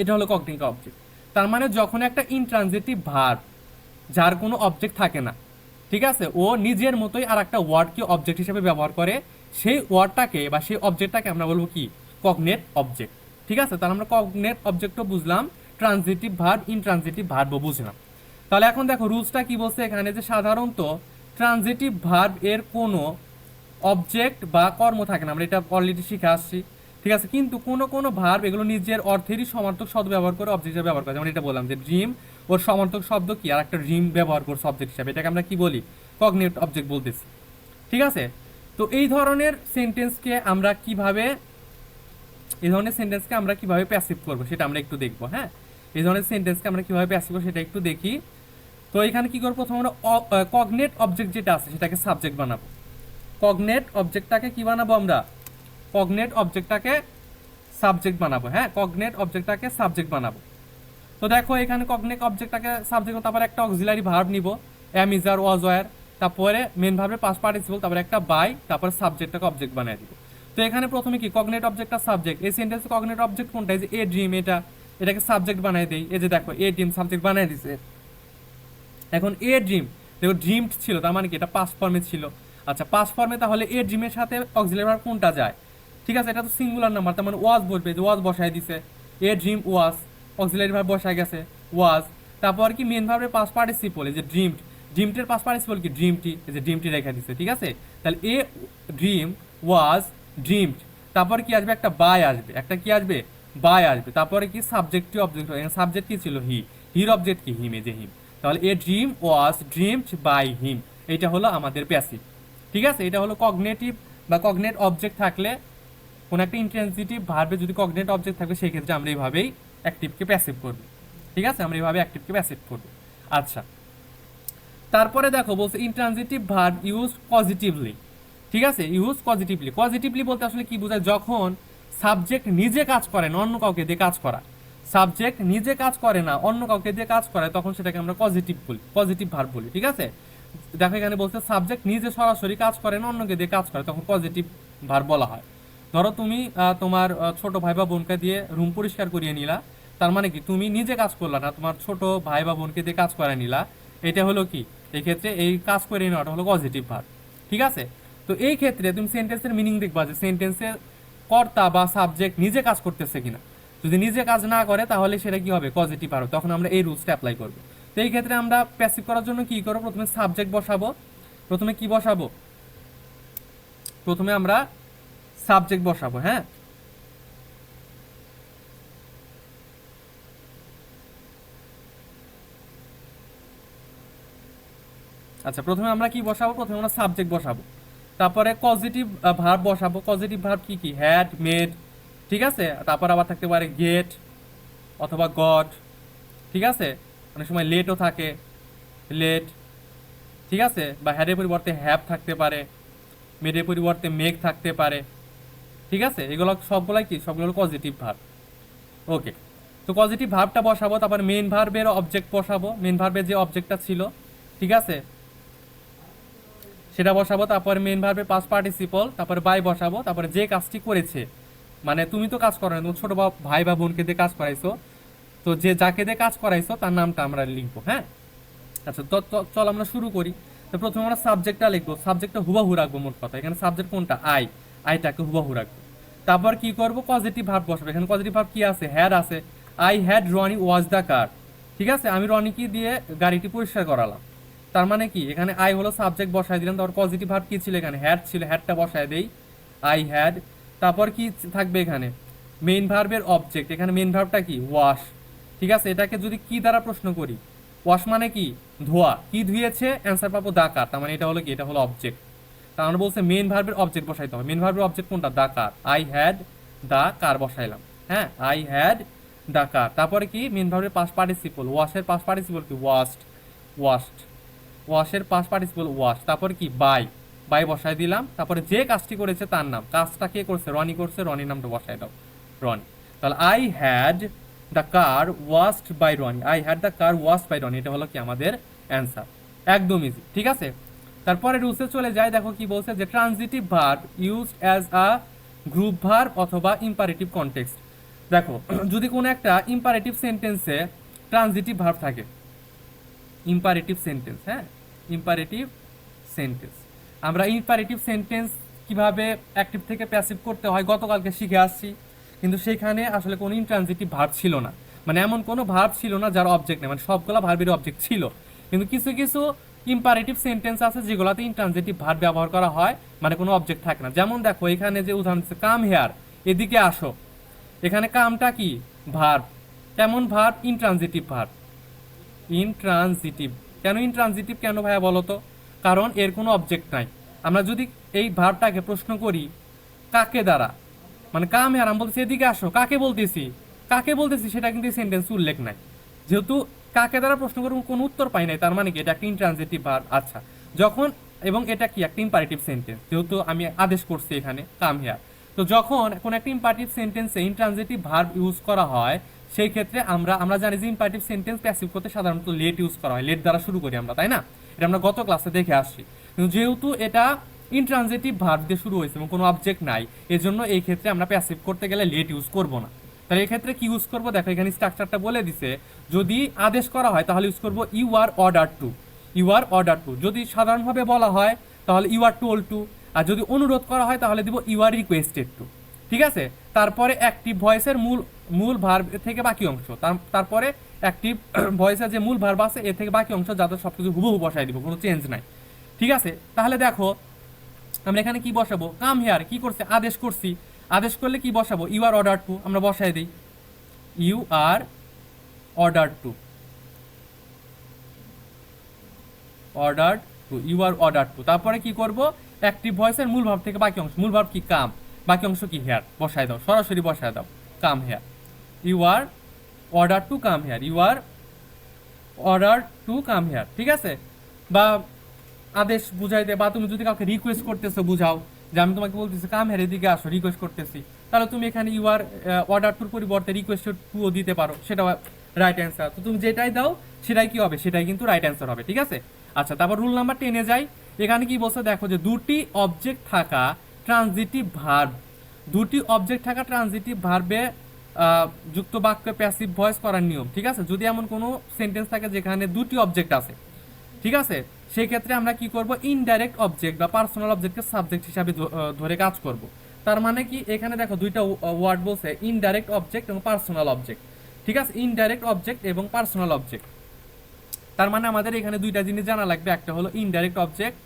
এটা হলো কগনিটিভ অবজেক্ট। তার মানে যখন একটা ইনট্রানজিটিভ ভার্ব যার কোনো অবজেক্ট থাকে না, ঠিক আছে, ও নিজের মতোই আর একটা ওয়ার্ডকে অবজেক্ট হিসেবে ব্যবহার করে, সেই ওয়ার্ডটাকে বা সেই অবজেক্টটাকে আমরা বলবো কি, কগনেট অবজেক্ট, ঠিক আছে। তাহলে আমরা কগনেট অবজেক্টও বুঝলাম, ট্রানজিটিভ ভার্ব ইনট্রানজিটিভ ভার্বও বুঝলাম। তাহলে এখন দেখো রুলসটা কি বলছে এখানে, যে সাধারণত ট্রানজিটিভ ভার্ব এর কোনো অবজেক্ট বা কর্ম থাকে না, আমরা এটা অলরেডি শিখে আসছি, ঠিক আছে। কিন্তু কোনো কোনো ভার্ব এগুলো নিজের অর্থেরই সমার্থক শব্দ ব্যবহার করে অবজেক্ট হিসেবে ব্যবহার করে, যেমন এটা বললাম যে ড্রিম, ওর সমার্থক শব্দ কি, আর একটা ড্রিম ব্যবহার করছে অবজেক্ট হিসাবে, এটাকে আমরা কি বলি, কগনিট অবজেক্ট বলতেছি, ঠিক আছে। তো এই ধরনের সেন্টেন্সকে আমরা কিভাবে, এই ধরনের সেন্টেন্সকে আমরা কিভাবে প্যাসিভ করবো সেটা আমরা একটু দেখবো, হ্যাঁ। এই ধরনের সেন্টেন্সকে আমরা কিভাবে প্যাসিভ করবো সেটা একটু দেখি। তো এখানে কি করবো, প্রথমে আমরা কগনেট অবজেক্ট যেটা আছে সেটাকে সাবজেক্ট বানাবো, কগনেট অবজেক্টটাকে কি বানাবো আমরা, কগনেট অবজেক্টটাকে সাবজেক্ট বানাবো, হ্যাঁ, কগনেট অবজেক্টটাকে সাবজেক্ট বানাবো। তো দেখো এখানে কগনেট অবজেক্টটাকে সাবজেক্ট, তারপরে একটা অক্সিলারি ভার্ব নিব, am is are was were, তারপরে মেন ভার্বের পাস্ট পার্টিসিপল, তারপরে একটা বাই, তারপরে সাবজেক্টটাকে অবজেক্ট বানিয়ে দিব। তো এখানে প্রথমে কি কগনেট অবজেক্টটা সাবজেক্ট, এই সেন্টেন্সে কগনেট অবজেক্ট কোনটা, এই যে এ ড্রিম, এটাকে সাবজেক্ট বানিয়ে দেই, এই যে দেখো এ ড্রিম সাবজেক্ট বানিয়ে দিছে। এখন এ ড্রিম, দেখো ড্রিমড ছিল তার মানে কি এটা পাস্ট ফর্মে ছিল, আচ্ছা পাস্ট ফর্মে, তাহলে এ ড্রিমের সাথে অক্সিলারি ভার্ব কোনটা যায়, ঠিক আছে, এটা তো সিঙ্গুলার নাম্বার, তার মানে ওয়াজ বসবে, যে ওয়াজ বসায় দিছে, এ ড্রিম ওয়াজ, অক্সিলারি ভার্ব বসায় গেছে ওয়াজ, তারপর কি মেন ভার্বের পাস্ট পার্টিসিপল, এই যে ড্রিমড, ড্রিমটের পাস্ট পার্টিসিপল কি ড্রিমটি, এই যে ড্রিমটি রেখে দিছে, ঠিক আছে। তাহলে এ ড্রিম ওয়াজ ড্রিমড, তারপর কি আসবে, একটা বাই আসবে, একটা কি আসবে বাই আসবে, তারপরে কি সাবজেক্টিভ অবজেক্ট, সাবজেক্ট কি ছিল হি, হির অবজেক্ট কি হিম, এই যে হিম, তাহলে a dream was dreamed by him, এটা হলো আমাদের প্যাসিভ। ঠিক আছে, এটা হলো কগনেটিভ বা কগনেট অবজেক্ট থাকলে কোন একটা ইন্ট্রানজিটিভ ভার্বে যদি কগনেট অবজেক্ট থাকবে সেই ক্ষেত্রে আমরা এইভাবেই অ্যাক্টিভকে প্যাসিভ করব। ঠিক আছে, আমরা এইভাবে অ্যাক্টিভকে প্যাসিভ করব। আচ্ছা, তারপরে দেখো বলছে ইন্ট্রানজিটিভ ভার্ব ইউজ পজিটিভলি। ঠিক আছে, ইউজ পজিটিভলি। পজিটিভলি বলতে আসলে কি বোঝায়, যখন সাবজেক্ট নিজে কাজ করে না অন্য কাউকে দিয়ে কাজ করা, সাবজেক্ট নিজে কাজ করে না অন্য কাউকে দিয়ে কাজ করে, তখন সেটাকে আমরা পজিটিভ বলি, পজিটিভ ভার্ব বলি। ঠিক আছে, দেখো এখানে বলছে সাবজেক্ট নিজে সরাসরি কাজ করে না অন্যকে দিয়ে কাজ করে, তখন পজিটিভ ভার্ব বলা হয়। ধরো তুমি তোমার ছোট ভাই বা বোনকে দিয়ে রুম পরিষ্কার করিয়ে নিলা, তার মানে কি তুমি নিজে কাজ করলা না, তোমার ছোট ভাই বা বোনকে দিয়ে কাজ করে নিলা, এটা হলো কি, এই ক্ষেত্রে এই কাজ করে নেওয়াটা হলো পজিটিভ ভার্ব। ঠিক আছে, তো এই ক্ষেত্রে তুমি সেন্টেন্সের মিনিং দেখবা যে সেন্টেন্সের কর্তা বা সাবজেক্ট নিজে কাজ করতেছে কিনা। যদি নিজে কাজ না করে তাহলে সেটা কি হবে, পজিটিভ ভার্ব, তখন আমরা এই রুলসটা অ্যাপ্লাই করবো। তো এই ক্ষেত্রে আমরা প্যাসিভ করার জন্য কি করবো, প্রথমে সাবজেক্ট বসাবো। প্রথমে কি বসাবো, প্রথমে আমরা সাবজেক্ট বসাবো। হ্যাঁ, আচ্ছা, প্রথমে আমরা কি বসাবো, প্রথমে আমরা সাবজেক্ট বসাবো, তারপরে পজিটিভ ভার্ব বসাবো। পজিটিভ ভার্ব কি কি, হ্যাড, মেড। ঠিক আছে, তারপর আবার থাকতে পারে গেট অথবা গড। ঠিক আছে, অনেক সময় লেটও থাকে, লেট। ঠিক আছে, বা হ্যাডের পরিবর্তে হ্যাভ থাকতে পারে, মেডের পরিবর্তে মেক থাকতে পারে। ঠিক আছে, এগুলো সবগুলাই কি, সবগুলো পজিটিভ ভার্ব। ওকে, তো পজিটিভ ভার্বটা বসাবো, তারপর মেইন ভার্বের অবজেক্ট বসাবো, মেইন ভার্বের যে অবজেক্টটা ছিল, ঠিক আছে, সেটা বসাবো। তারপর মেইন ভার্বের পাস্ট পার্টিসিপল, তারপরে বাই বসাবো, তারপরে যে কাজটি করেছে, মানে তুমি তো কাজ করো না, তুমি ছোট ভাই বা বোনকে দিয়ে কাজ করাইছো, তো যে যাকে দিয়ে কাজ করাইছো তার নামটা আমরা লিখবো। হ্যাঁ, আচ্ছা, তো চল আমরা শুরু করি। তো প্রথমে আমরা সাবজেক্টটা লিখবো, সাবজেক্টটা হুবাহু রাখবো, মোট কথা এখানে সাবজেক্ট কোনটা, আই, আইটাকে হুবাহু রাখবো। তারপর কি করব, পজিটিভ ভার্ব বসাবো। এখানে পজিটিভ ভার্ব কি আছে, হ্যাড আছে, I had Rony wash the car. ঠিক আছে, আমি রনিকে দিয়ে গাড়িটি পরিষ্কার করালাম, তার মানে কি এখানে আই হলো সাবজেক্ট বসাই দিলাম। তারপর পজিটিভ ভার্ব কি ছিল, এখানে হ্যাড ছিল, হ্যাডটা বসায় দেই, আই হ্যাড। তারপর কি থাকবে এখানে, মেইন ভার্বের অবজেক্ট, এখানে মেইন ভার্বটা কি, ওয়াশ। ঠিক আছে, এটাকে যদি কি দ্বারা প্রশ্ন করি, ওয়াশ মানে কি, ধোয়া, কি ধুয়েছে, অ্যান্সার পাবো দা কার, তার মানে এটা হলো কি, এটা হলো অবজেক্ট। তার মানে বলছে মেইন ভার্বের অবজেক্ট বসাইতে হবে। মেইন ভার্বের অবজেক্ট কোনটা, দা কার, আই হ্যাড দা কার বসাইলাম। হ্যাঁ, আই হ্যাড দা কার। তারপরে কি, মেইন ভার্বের পাস্ট পার্টিসিপল, ওয়াশের পাস্ট পার্টিসিপল কি, ওয়াশড, ওয়াশড, ওয়াশের পাস্ট পার্টিসিপল ওয়াশ। তারপরে কি, বাই, বাই বসাই দিলাম। তারপরে যে কাজটি করেছে তার নাম, কাজটা কে করছে, রনি করছে, রনির নামটা বসাই দাও, রনি। তাহলে I had the car washed by Rony, I had the car washed by Rony, এটা হলো কি আমাদের অ্যান্সার। একদম ইজি। ঠিক আছে, তারপরে রুলসে চলে যায়। দেখো কি বলছে, যে transitive verb used as a group verb অথবা ইম্পারেটিভ কনটেক্সট। দেখো যদি কোনো একটা ইম্পারেটিভ সেন্টেন্সে ট্রানজিটিভ ভার্ব থাকে, ইম্পারেটিভ সেন্টেন্স, হ্যাঁ, ইম্পারেটিভ সেন্টেন্স, আমরা ইম্পারেটিভ সেন্টেন্স কিভাবে অ্যাক্টিভ থেকে প্যাসিভ করতে হয় গতকালকে শিখে আসছি, কিন্তু সেখানে আসলে কোনো ইন্ট্রানজিটিভ ভার্ব ছিল না, মানে এমন কোনো ভার্ব ছিল না যার অবজেক্ট নেই, মানে সবগুলো ভার্বের অবজেক্ট ছিল, কিন্তু কিছু কিছু ইম্পারেটিভ সেন্টেন্স আছে যেগুলোতে ইন্ট্রানজিটিভ ভার্ব ব্যবহার করা হয়, মানে কোনো অবজেক্ট থাকে না। যেমন দেখো এখানে যে উদাহরণ দিচ্ছে, কাম হেয়ার, এদিকে আসো, এখানে কামটা কি, ভার্ব, কেমন ভার্ব, ইন্ট্রানজিটিভ ভার্ব, ইনট্রানজিটিভ। কেন ইনট্রানজিটিভ, কেন ভাইয়া বলো তো, কারণ এর কোনো অবজেক্ট নাই। আমরা যদি এই ভার্বটাকে প্রশ্ন করি কাকে দ্বারা, মানে কাম হেয়ার, আমি বলতেছি এদিকে আসো, কাকে বলতেছি, কাকে বলতেছি সেটা কিন্তু এই সেন্টেন্স উল্লেখ নাই, যেহেতু কাকে দ্বারা প্রশ্ন করব কোনো উত্তর পাই নাই, তার মানে কি এটা একটা ইনট্রানজিটিভ ভার্ব। আচ্ছা, যখন, এবং এটা কি একটা ইম্পারেটিভ সেন্টেন্স, যেহেতু আমি আদেশ করছি এখানে কাম হেয়ার, তো যখন কোন একটা ইম্পারেটিভ সেন্টেন্সে ইনট্রানজিটিভ ভার্ব ইউজ করা হয়, সেই ক্ষেত্রে আমরা আমরা জানি যে ইম্পারেটিভ সেন্টেন্স প্যাসিভ করতে সাধারণত লেট ইউজ করা হয়, লেট দ্বারা শুরু করি আমরা, তাই না, এটা আমরা গত ক্লাসে দেখে আসছি। কিন্তু যেহেতু এটা ইনট্রানজিটিভ ভার্ব দিয়ে শুরু হয়েছে এবং কোনো অবজেক্ট নাই, এজন্য এই ক্ষেত্রে আমরা প্যাসিভ করতে গেলে লেট ইউজ করব না। তাহলে এই ক্ষেত্রে কি ইউজ করবো, দেখো এখানে স্ট্রাকচারটা বলে দিছে, যদি আদেশ করা হয় তাহলে ইউজ করবো you are order to, you are order to. যদি সাধারণভাবে বলা হয় তাহলে ইউ আর টোল্ড টু, আর যদি অনুরোধ করা হয় তাহলে দিব ইউ আর রিকোয়েস্টেড টু। ঠিক আছে, তারপরে অ্যাক্টিভ ভয়েসের মূল মূল ভার্ব থেকে বাকি অংশ, তারপরে অ্যাক্টিভ ভয়েসের যে মূল ভার্ব আছে এর থেকে বাকি অংশ, যাতে সবকিছু হুবহু বসাই দিব, কোনো চেঞ্জ নাই। ঠিক আছে, তাহলে দেখো আমরা এখানে কি বসাবো, কাম হেয়ার কি করছে, আদেশ করছি, আদেশ করলে কি বসাবো, ইউ আর অর্ডার টু, আমরা বসাই দিই। You are order to, order to, you are order to. তারপরে কি করব, অ্যাক্টিভ ভয়েসের মূল ভাব থেকে বাকি অংশ, মূল ভাব কি কাম, বাকি অংশ কি হেয়ার, বসায় দাও, সরাসরি বসায় দাও, come here, you are order to come here, you are order to come here. ঠিক আছে, বা আদেশ বুঝাইতে, বা তুমি যদি কাউকে রিকোয়েস্ট করতেছো বুঝাও, যে আমি তোমাকে বলতেছি কাম হেয়ার এদিকে আসো, রিকোয়েস্ট করতেছি, তাহলে তুমি এখানে ইউ আর অর্ডার টুর পরিবর্তে রিকোয়েস্ট টুও দিতে পারো, সেটা রাইট অ্যান্সার। তো তুমি যেটাই দাও সেটাই কি হবে, সেটাই কিন্তু রাইট অ্যান্সার হবে। ঠিক আছে, আচ্ছা তারপর রুল নাম্বার 10-এ যাই। এখানে কি বলছে দেখো, যে দুটি অবজেক্ট থাকা ট্রানজিটিভ ভার্ব, দুটি অবজেক্ট থাকা ট্রানজিটিভ ভার্বে যুক্ত বাক্যে প্যাসিভ ভয়েস করার নিয়ম। ঠিক আছে, যদি এমন কোনো সেন্টেন্স থাকে যেখানে দুটি অবজেক্ট আছে, ঠিক আছে, সেই ক্ষেত্রে আমরা কি করব, ইনডাইরেক্ট অবজেক্ট বা পার্সোনাল অবজেক্টকে সাবজেক্ট হিসাবে ধরে কাজ করব। তার মানে কি, এখানে দেখো দুইটা ওয়ার্ড বলছে, ইনডাইরেক্ট অবজেক্ট এবং পার্সোনাল অবজেক্ট। ঠিক আছে, ইনডাইরেক্ট অবজেক্ট এবং পার্সোনাল অবজেক্ট, তার মানে আমাদের এখানে দুইটা জিনিস জানা লাগবে, একটা হলো ইনডাইরেক্ট অবজেক্ট,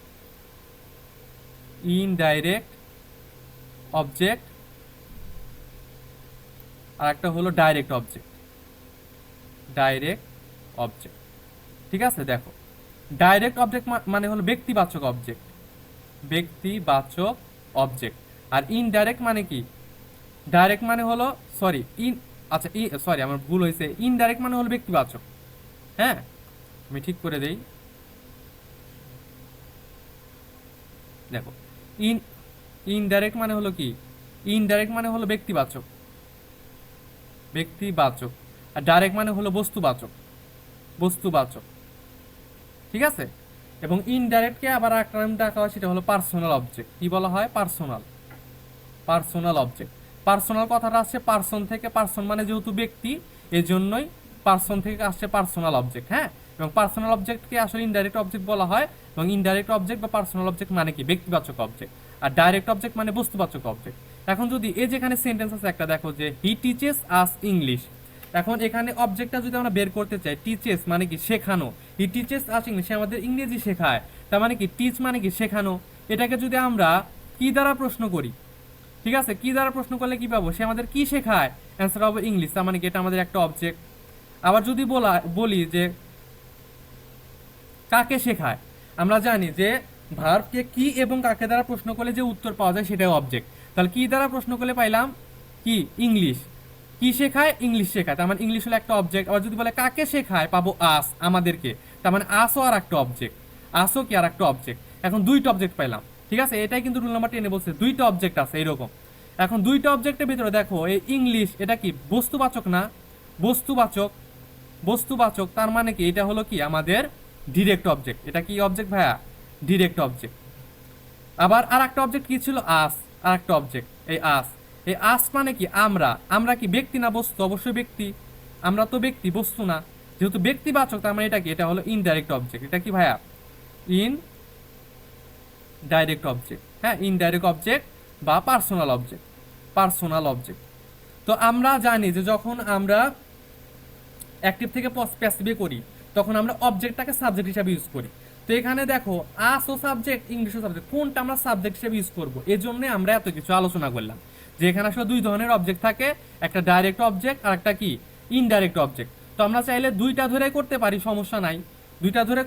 ইনডাইরেক্ট অবজেক্ট, আর একটা হলো ডাইরেক্ট অবজেক্ট, ডাইরেক্ট অবজেক্ট। ঠিক আছে, দেখো ডাইরেক্ট অবজেক্ট মানে হলো ব্যক্তিবাচক অবজেক্ট, ব্যক্তিবাচক অবজেক্ট। আর ইনডাইরেক্ট মানে কি, ডাইরেক্ট মানে হলো, সরি আচ্ছা সরি আমার ভুল হয়েছে, ইনডাইরেক্ট মানে হলো ব্যক্তিবাচক। হ্যাঁ, আমি ঠিক করে দেই, দেখো ইনডাইরেক্ট মানে হলো কি, ইনডাইরেক্ট মানে হলো ব্যক্তিবাচক, ব্যক্তিবাচক, আর ডাইরেক্ট মানে হলো বস্তুবাচক, বস্তুবাচক। ঠিক আছে, এবং ইনডাইরেক্টকে আবার একটা নাম ডাকা হয়, সেটা হলো পার্সোনাল অবজেক্ট। কি বলা হয়, পার্সোনাল, পার্সোনাল অবজেক্ট। পার্সোনাল কথাটা আসছে পার্সন থেকে, পার্সন মানে যেহেতু ব্যক্তি, এই জন্যই পার্সন থেকে আসছে পার্সোনাল অবজেক্ট। হ্যাঁ, এবং পার্সোনাল অবজেক্টকে আসলে ইনডাইরেক্ট অবজেক্ট বলা হয়, এবং ইনডাইরেক্ট অবজেক্ট বা পার্সোনাল অবজেক্ট মানে কি, ব্যক্তিবাচক অবজেক্ট, আর ডাইরেক্ট অবজেক্ট মানে বস্তুবাচক অবজেক্ট। এখন যদি এই যেখানে সেন্টেন্স আছে একটা, দেখো যে হি টিচেস আস ইংলিশ, এখন এখানে অবজেক্টটা যদি আমরা বের করতে চাই, টিচেস মানে কি শেখানো, হি টিচেস আস ইংলিশ, সে আমাদের ইংরেজি শেখায়, তার মানে কি টিচ মানে কি শেখানো। এটাকে যদি আমরা কি দ্বারা প্রশ্ন করি, ঠিক আছে, কি দ্বারা প্রশ্ন করলে কি পাবো, সে আমাদের কি শেখায়, অ্যান্সার হবে ইংলিশ, তার মানে কি এটা আমাদের একটা অবজেক্ট। আবার যদি বলি যে কাকে শেখায়, আমরা জানি যে ভার্বকে কি এবং কাকে দ্বারা প্রশ্ন করলে যে উত্তর পাওয়া যায় সেটাই অবজেক্ট। তাহলে কি দ্বারা প্রশ্ন করলে পাইলাম কি, ইংলিশ, কি শেখায়, ইংলিশ শেখায়, তার মানে ইংলিশ হলো একটা অবজেক্ট। আবার যদি বলে কাকে শেখায়, পাবো আস, আমাদেরকে, তার মানে আসও আর একটা অবজেক্ট, আসও কি আর একটা অবজেক্ট। এখন দুইটা অবজেক্ট পাইলাম। ঠিক আছে, এটাই কিন্তু রুল নাম্বার 10-এ বলছে দুইটা অবজেক্ট আছে এরকম। এখন দুইটা অবজেক্টের ভিতরে দেখো, এই ইংলিশ এটা কি বস্তুবাচক না, বস্তুবাচক, বস্তুবাচক, তার মানে কি এটা হলো কি আমাদের ডিরেক্ট অবজেক্ট। এটা কি অবজেক্ট ভাইয়া, ডিরেক্ট অবজেক্ট। আবার আর একটা অবজেক্ট কি ছিল, আস, আর একটা অবজেক্ট এই আস। এই আস মানে কি আমরা, আমরা কি ব্যক্তি না বস্তু, অবশ্যই ব্যক্তি, আমরা তো ব্যক্তি, বস্তু না, যেহেতু ব্যক্তিবাচক, তার মানে এটা কি, এটা হলো ইনডাইরেক্ট অবজেক্ট। এটা কি ভাইয়া, ইন ডাইরেক্ট অবজেক্ট। হ্যাঁ, ইনডাইরেক্ট অবজেক্ট বা পার্সোনাল অবজেক্ট, পার্সোনাল অবজেক্ট। তো আমরা জানি যে যখন আমরা অ্যাক্টিভ থেকে প্যাসিভে করি, তখন আমরা অবজেক্টটাকে সাবজেক্ট হিসাবে ইউজ করি। তো এখানে দেখো আস ও সাবজেক্ট, ইংলিশ ও সাবজেক্ট, কোনটা আমরা সাবজেক্ট হিসেবে ইউজ করবো, এই জন্য আমরা এত কিছু আলোচনা করলাম। যে এখানে আসলে দুই ধরনের অবজেক্ট থাকে, একটা ডাইরেক্ট অবজেক্ট আর একটা কি, ইনডাইরেক্ট অবজেক্ট। তো আমরা চাইলে দুইটা ধরে করতে পারি, সমস্যা নাই, দুইটা ধরে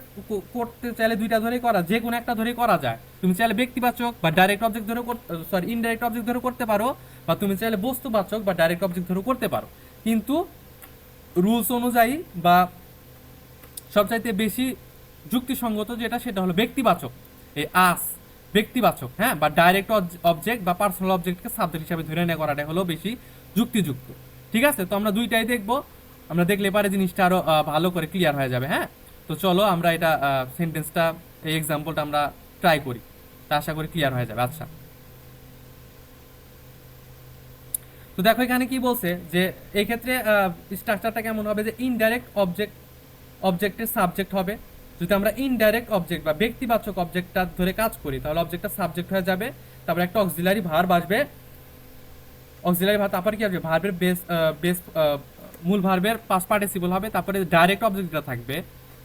করতে চাইলে দুইটা ধরেই করা, যে কোনো একটা ধরেই করা যায়। তুমি চাইলে ব্যক্তিবাচক বা ডাইরেক্ট অবজেক্ট ধরে, সরি ইনডাইরেক্ট অবজেক্ট ধরে করতে পারো, বা তুমি চাইলে বস্তুবাচক বা ডাইরেক্ট অবজেক্ট ধরে করতে পারো। কিন্তু রুলস অনুযায়ী বা সবচাইতে বেশি যুক্তিসঙ্গত যেটা, সেটা হলো ব্যক্তিবাচক, এই আস ব্যক্তিবাচক, হ্যাঁ, বা ডাইরেক্ট অবজেক্ট বা পার্সোনাল অবজেক্টকে সাবজেক্ট হিসাবে ধরে নেওয়া করাটা হলো বেশি যুক্তিযুক্ত। ঠিক আছে, তো আমরা দুইটাই দেখবো, আমরা দেখলে পারে জিনিসটা আরো ভালো করে ক্লিয়ার হয়ে যাবে। হ্যাঁ, তো চলো আমরা এটা সেন্টেন্সটা, এই এক্সাম্পলটা আমরা ট্রাই করি, তা আশা করি ক্লিয়ার হয়ে যাবে। আচ্ছা, তো দেখো এখানে কি বলছে, যে এই ক্ষেত্রে স্ট্রাকচারটা কেমন হবে, যে ইনডাইরেক্ট অবজেক্ট অবজেক্টের সাবজেক্ট হবে। যদি আমরা ইনডাইরেক্ট অবজেক্ট বা ব্যক্তিবাচক অবজেক্টটা ধরে কাজ করি, তাহলে অবজেক্টটা সাবজেক্ট হয়ে যাবে, তারপরে একটা অক্সিলারি ভার্ব আসবে, অক্সিলারি ভার্ব, তারপরে কি আসবে, ভার্বের বেস বেস মূল ভার্বের পাস্ট পার্টিসিপল হবে, তারপরে ডাইরেক্ট অবজেক্টটা থাকবে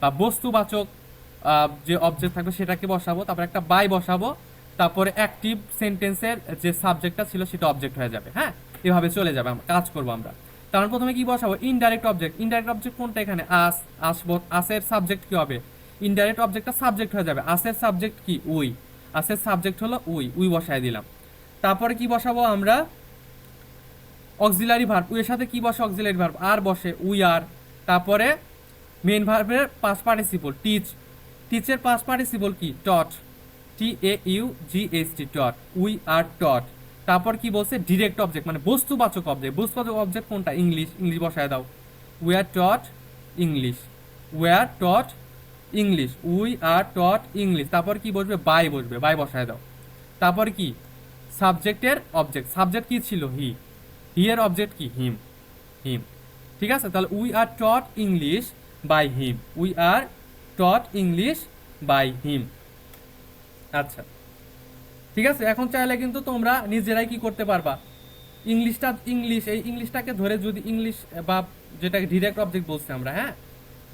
বা বস্তুবাচক যে অবজেক্ট থাকবে সেটাকে বসাবো, তারপরে একটা বাই বসাবো, তারপরে অ্যাক্টিভ সেন্টেন্সের যে সাবজেক্টটা ছিল সেটা অবজেক্ট হয়ে যাবে। হ্যাঁ, এভাবে চলে যাবে, কাজ করবো আমরা। তার প্রথমে কি বসাবো, ইনডাইরেক্ট অবজেক্ট। ইনডাইরেক্ট অবজেক্ট কোনটা, এখানে আস। আসের সাবজেক্ট কি হবে, ইনডাইরেক্ট অবজেক্টটা সাবজেক্ট হয়ে যাবে। আসের সাবজেক্ট কি, উই। আসের সাবজেক্ট হলো উই বসায় দিলাম। তারপরে কি বসাবো আমরা, অক্সিলারি ভার্ব। উইয়ের সাথে কি বসে, অক্সিলারি ভার্ব আর বসে, উই আর। তারপরে মেন ভার্বের পাস্ট পার্টিসিপল টিচ। টিচের পাস্ট পার্টিসিপল কি, taught. TAUGHT, taught. We are টট। তারপর কি বলছে, ডিরেক্ট অবজেক্ট মানে বস্তুবাচক অবজেক্ট। বস্তুবাচক অবজেক্ট কোনটা, ইংলিশ। ইংলিশ বসায় দাও, we are taught English. We are taught English, we are taught English. তারপর কি বসবে, বাই বসবে, বাই বসায় দাও। তারপর কি, সাবজেক্টের অবজেক্ট। সাবজেক্ট কি ছিল, হি। হি এর অবজেক্ট কি, হিম। হিম, ঠিক আছে। তাহলে we are taught English by him. We are taught English by him. আচ্ছা, ঠিক আছে। এখন চাইলে কিন্তু তোমরা নিজেরাই কি করতে পারবা, এই ইংলিশটাকে ধরে যদি ইংলিশ বা যেটাকে ডিরেক্ট অবজেক্ট বলছি আমরা, হ্যাঁ,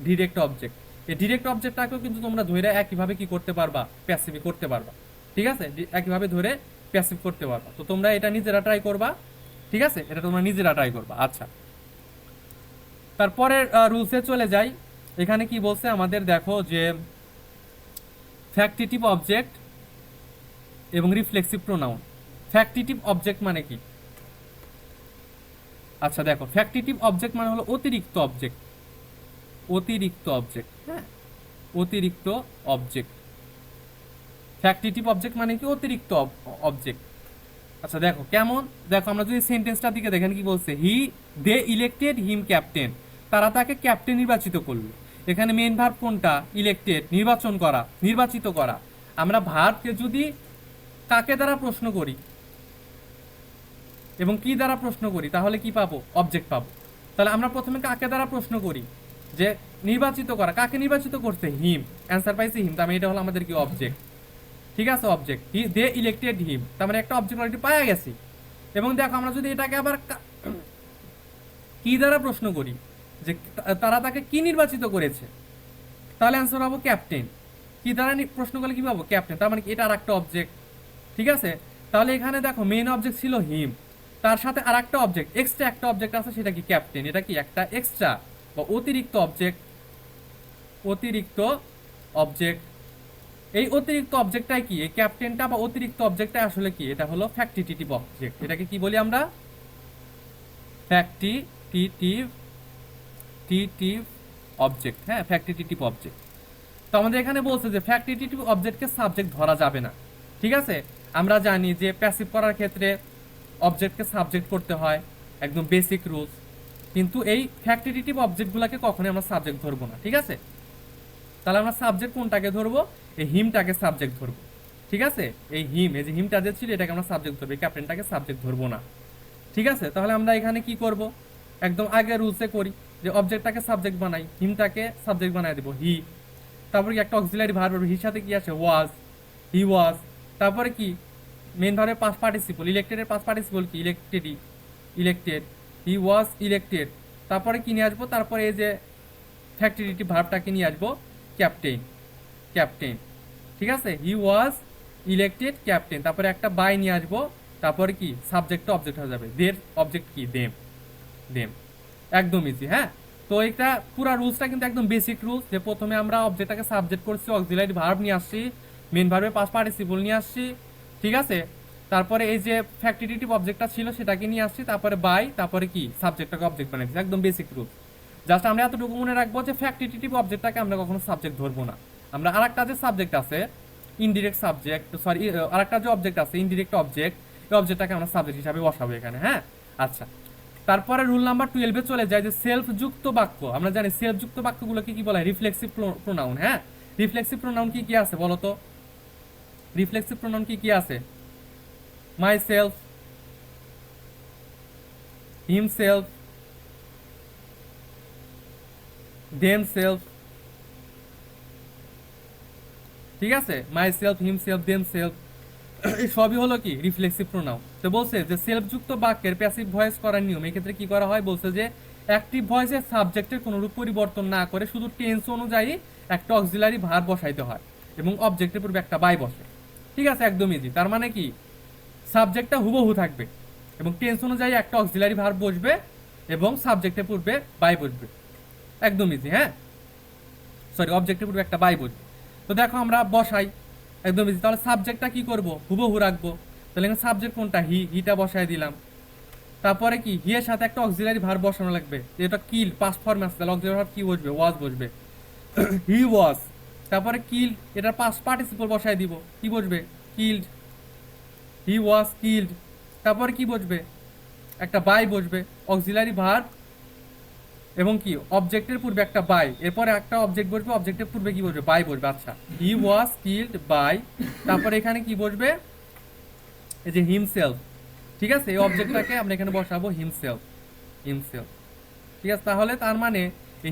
ডিরেক্ট অবজেক্ট। এই ডিরেক্ট অবজেক্টটাকেও কিন্তু তোমরা ধরে একইভাবে কি করতে পারবা, প্যাসিভ করতে পারবা। ঠিক আছে, একইভাবে ধরে প্যাসিভ করতে পারবা। তো তোমরা এটা নিজেরা ট্রাই করবা, ঠিক আছে, এটা তোমরা নিজেরা ট্রাই করবা। আচ্ছা, তারপরের রুলসে চলে যাই। এখানে কি বলছে আমাদের, দেখো যে ফ্যাক্টিটিভ অবজেক্ট এবং রিফ্লেক্সিভ প্রোনাউন। ফ্যাক্টিটিভ অবজেক্ট মানে কি, আচ্ছা দেখো, ফ্যাক্টিটিভ অবজেক্ট মানে হলো অতিরিক্ত অবজেক্ট। অতিরিক্ত অবজেক্ট, হ্যাঁ, অতিরিক্ত অবজেক্ট। ফ্যাক্টিটিভ অবজেক্ট মানে কি, অতিরিক্ত অবজেক্ট। আচ্ছা দেখো কেমন, দেখো আমরা যদি সেন্টেন্সটার দিকে দেখেন কি বলছে, দে ইলেক্টেড হিম ক্যাপ্টেন। তারা তাকে ক্যাপ্টেন নির্বাচিত করলো। এখানে মেইন ভার্ব কোনটা, ইলেক্টেড, নির্বাচন করা, নির্বাচিত করা। আমরা ভার্বকে যদি কাকে দ্বারা প্রশ্ন করি এবং কি দ্বারা প্রশ্ন করি, তাহলে কি পাবো, অবজেক্ট পাবো। তাহলে আমরা প্রথমে কাকে দ্বারা প্রশ্ন করি, যে নির্বাচিত করা, কাকে নির্বাচিত করছে, হিম। অ্যান্সার পাইছি হিম, তার মানে এটা হলো আমাদের কি, অবজেক্ট। ঠিক আছে, অবজেক্ট। দে ইলেক্টেড হিম, তার মানে একটা অবজেক্ট অলরেডি পাওয়া গেছি। এবং দেখো আমরা যদি এটাকে আবার কি দ্বারা প্রশ্ন করি, যে তারা তাকে কি নির্বাচিত করেছে, তাহলে অ্যান্সার পাবো ক্যাপ্টেন। কি দ্বারা প্রশ্ন করলে কি পাবো, ক্যাপ্টেন। তার মানে এটা আর একটা অবজেক্ট। ঠিক আছে, তাহলে এখানে দেখো মেইন অবজেক্ট ছিল হিম, তার সাথে আর একটা অবজেক্ট, এক্সট্রা একটা অবজেক্ট আছে, সেটা কি, ক্যাপ্টেন। এটা কি একটা এক্সট্রা বা অতিরিক্ত অবজেক্ট। অতিরিক্ত অবজেক্ট, এই অতিরিক্ত অবজেক্টটাই কি, এই ক্যাপ্টেনটা বা অতিরিক্ত অবজেক্টটা আসলে কি, এটা হলো ফ্যাক্টিটিভ অবজেক্ট। এটাকে কি বলি আমরা, ফ্যাক্টিটিভ টিটিভ অবজেক্ট। হ্যাঁ, ফ্যাক্টিটিভ অবজেক্ট। তো আমাদের এখানে বলছে যে ফ্যাক্টিটিভ অবজেক্টকে সাবজেক্ট ধরা যাবে না। ঠিক আছে, আমরা জানি যে প্যাসিভ করার ক্ষেত্রে অবজেক্টকে সাবজেক্ট করতে হয়, একদম বেসিক রুলস। কিন্তু এই ফ্যাক্টিটিভ অবজেক্টগুলোকে কখনোই আমরা সাবজেক্ট ধরবো না। ঠিক আছে, তাহলে আমরা সাবজেক্ট কোনটাকে ধরবো, এই হিমটাকে সাবজেক্ট ধরবো। ঠিক আছে, এই হিম, এই যে হিমটা যে ছিল, এটাকে আমরা সাবজেক্ট ধরবো, এই ক্যাপ্টেনটাকে সাবজেক্ট ধরবো না। ঠিক আছে, তাহলে আমরা এখানে কি করব, একদম আগে রুলসে করি, যে অবজেক্টটাকে সাবজেক্ট বানাই, হিমটাকে সাবজেক্ট বানাই দেবো, হি। তারপরে কি একটা অক্সিলারি ভার্ব, হির সাথে কি আছে, ওয়াজ, হি ওয়াজ। তারপরে কি, মেন ভার্বের পাস্ট পার্টিসিপল, ইলেক্টেডের পাস্ট পার্টিসিপল কি, ইলেক্টেডই, ইলেক্টেড, হি ওয়াজ ইলেক্টেড। তারপরে কি নিয়ে আসবো, তারপরে এই যে ফ্যাক্টিটিভ ভার্বটাকে নিয়ে আসবো, ক্যাপ্টেন, ক্যাপ্টেন। ঠিক আছে, হি ওয়াজ ইলেক্টেড ক্যাপ্টেন। তারপরে একটা বাই নিয়ে আসবো, তারপরে কি, সাবজেক্টটা অবজেক্ট হয়ে যাবে, দের অবজেক্ট কি, দেম, দেম। একদম ইজি। হ্যাঁ, তো এটা পুরো রুলসটা কিন্তু একদম বেসিক রুলস, যে প্রথমে আমরা অবজেক্টটাকে সাবজেক্ট করছি, অক্সিলারি ভার্ব নিয়ে আসছি, মেন ভার্বের পাস্ট পার্টিসিপল নিয়ে আসছি। ঠিক আছে, তারপরে এই যে ফ্যাক্টিটিভ অবজেক্টটা ছিল সেটাকে নিয়ে আসছি, তারপরে বাই, তারপরে কি, সাবজেক্টটাকে অবজেক্ট বানাইছি। একদম বেসিক রুলস। জাস্ট আমরা এতটুকু মনে রাখবো যে ফ্যাক্টিটিভ অবজেক্টটাকে আমরা কখনো সাবজেক্ট ধরবো না। আমরা আরেকটা যে সাবজেক্ট আছে, ইনডিরেক্ট সাবজেক্ট, সরি, আরেকটা যে অবজেক্ট আছে, ইনডিরেক্ট অবজেক্ট, এই অবজেক্টটাকে আমরা সাবজেক্ট হিসাবে বসাবো এখানে। হ্যাঁ, আচ্ছা। তারপরে রুল নাম্বার 12-এ চলে যায়, যে সেলফ যুক্ত বাক্য। আমরা জানি সেলফ যুক্ত বাক্যগুলোকে কি বলা হয়, রিফ্লেক্সিভ প্রোনাউন। হ্যাঁ, রিফ্লেক্সিভ প্রোনাউন কি কি আছে বলো তো, রিফ্লেক্সিভ প্রোনাউন কি কি আছে, my self, himself, them self. ঠিক আছে, my self, himself, them self, এই সবই হলো কি, রিফ্লেক্সিভ প্রোনাউন। তো বলছে যে সেলফ যুক্ত বাক্যের প্যাসিভ ভয়েস করার নিয়ম, এই ক্ষেত্রে কি করা হয়, বলছে যে অ্যাক্টিভ ভয়েসের সাবজেক্টের কোনরূপ পরিবর্তন না করে শুধু টেন্স অনুযায়ী একটা অক্সিলারি ভার্ব বসাইতে হয় এবং অবজেক্টের পূর্বে একটা বাই বসে। ঠিক আছে, একদম ইজি। তার মানে কি, সাবজেক্টটা হুবহু থাকবে এবং টেন্স অনুযায়ী একটা অক্সিলারি ভার্ব বসবে এবং সাবজেক্টের পূর্বে বাই বসবে, একদম ইজি। হ্যাঁ, সরি, অবজেক্টের পূর্বে একটা বাই বসবে। তো দেখো আমরা বসাই, একদম ইজি। তাহলে সাবজেক্টটা কি করব, হুবহু রাখবো। তাহলে এখানে সাবজেক্ট কোনটা, হিটা বসায় দিলাম। তারপরে কি, হি এর সাথে একটা অক্সিলারি ভার্ব বসানো লাগবে, এটা কিল পাস্ট ফর্মে আছে, তাহলে অক্সিলারি ভার্ব কি বসবে, ওয়াজ বসবে। হি ওয়াজ, তারপরে কিল্ড, এটার পাস্ট পার্টিসিপল বসায় দিব, কি বসবে, কিল্ড। হি ওয়াজ কিল্ড, তারপরে কি বসবে, একটা বাই বসবে, অক্সিলারি ভার্ব এবং কি অবজেক্টের পূর্বে একটা বাই, এরপরে একটা অবজেক্ট বসবে, অবজেক্টের পূর্বে কি বসবে, বাই বসবে। আচ্ছা, হি ওয়াজ কিল্ড বাই, তারপরে এখানে কি বসবে, এই যে হিমসেলফ। ঠিক আছে, এই অবজেক্টটাকে আমরা এখানে বসাবো হিমসেলফ, হিমসেলফ। ঠিক আছে, তাহলে তার মানে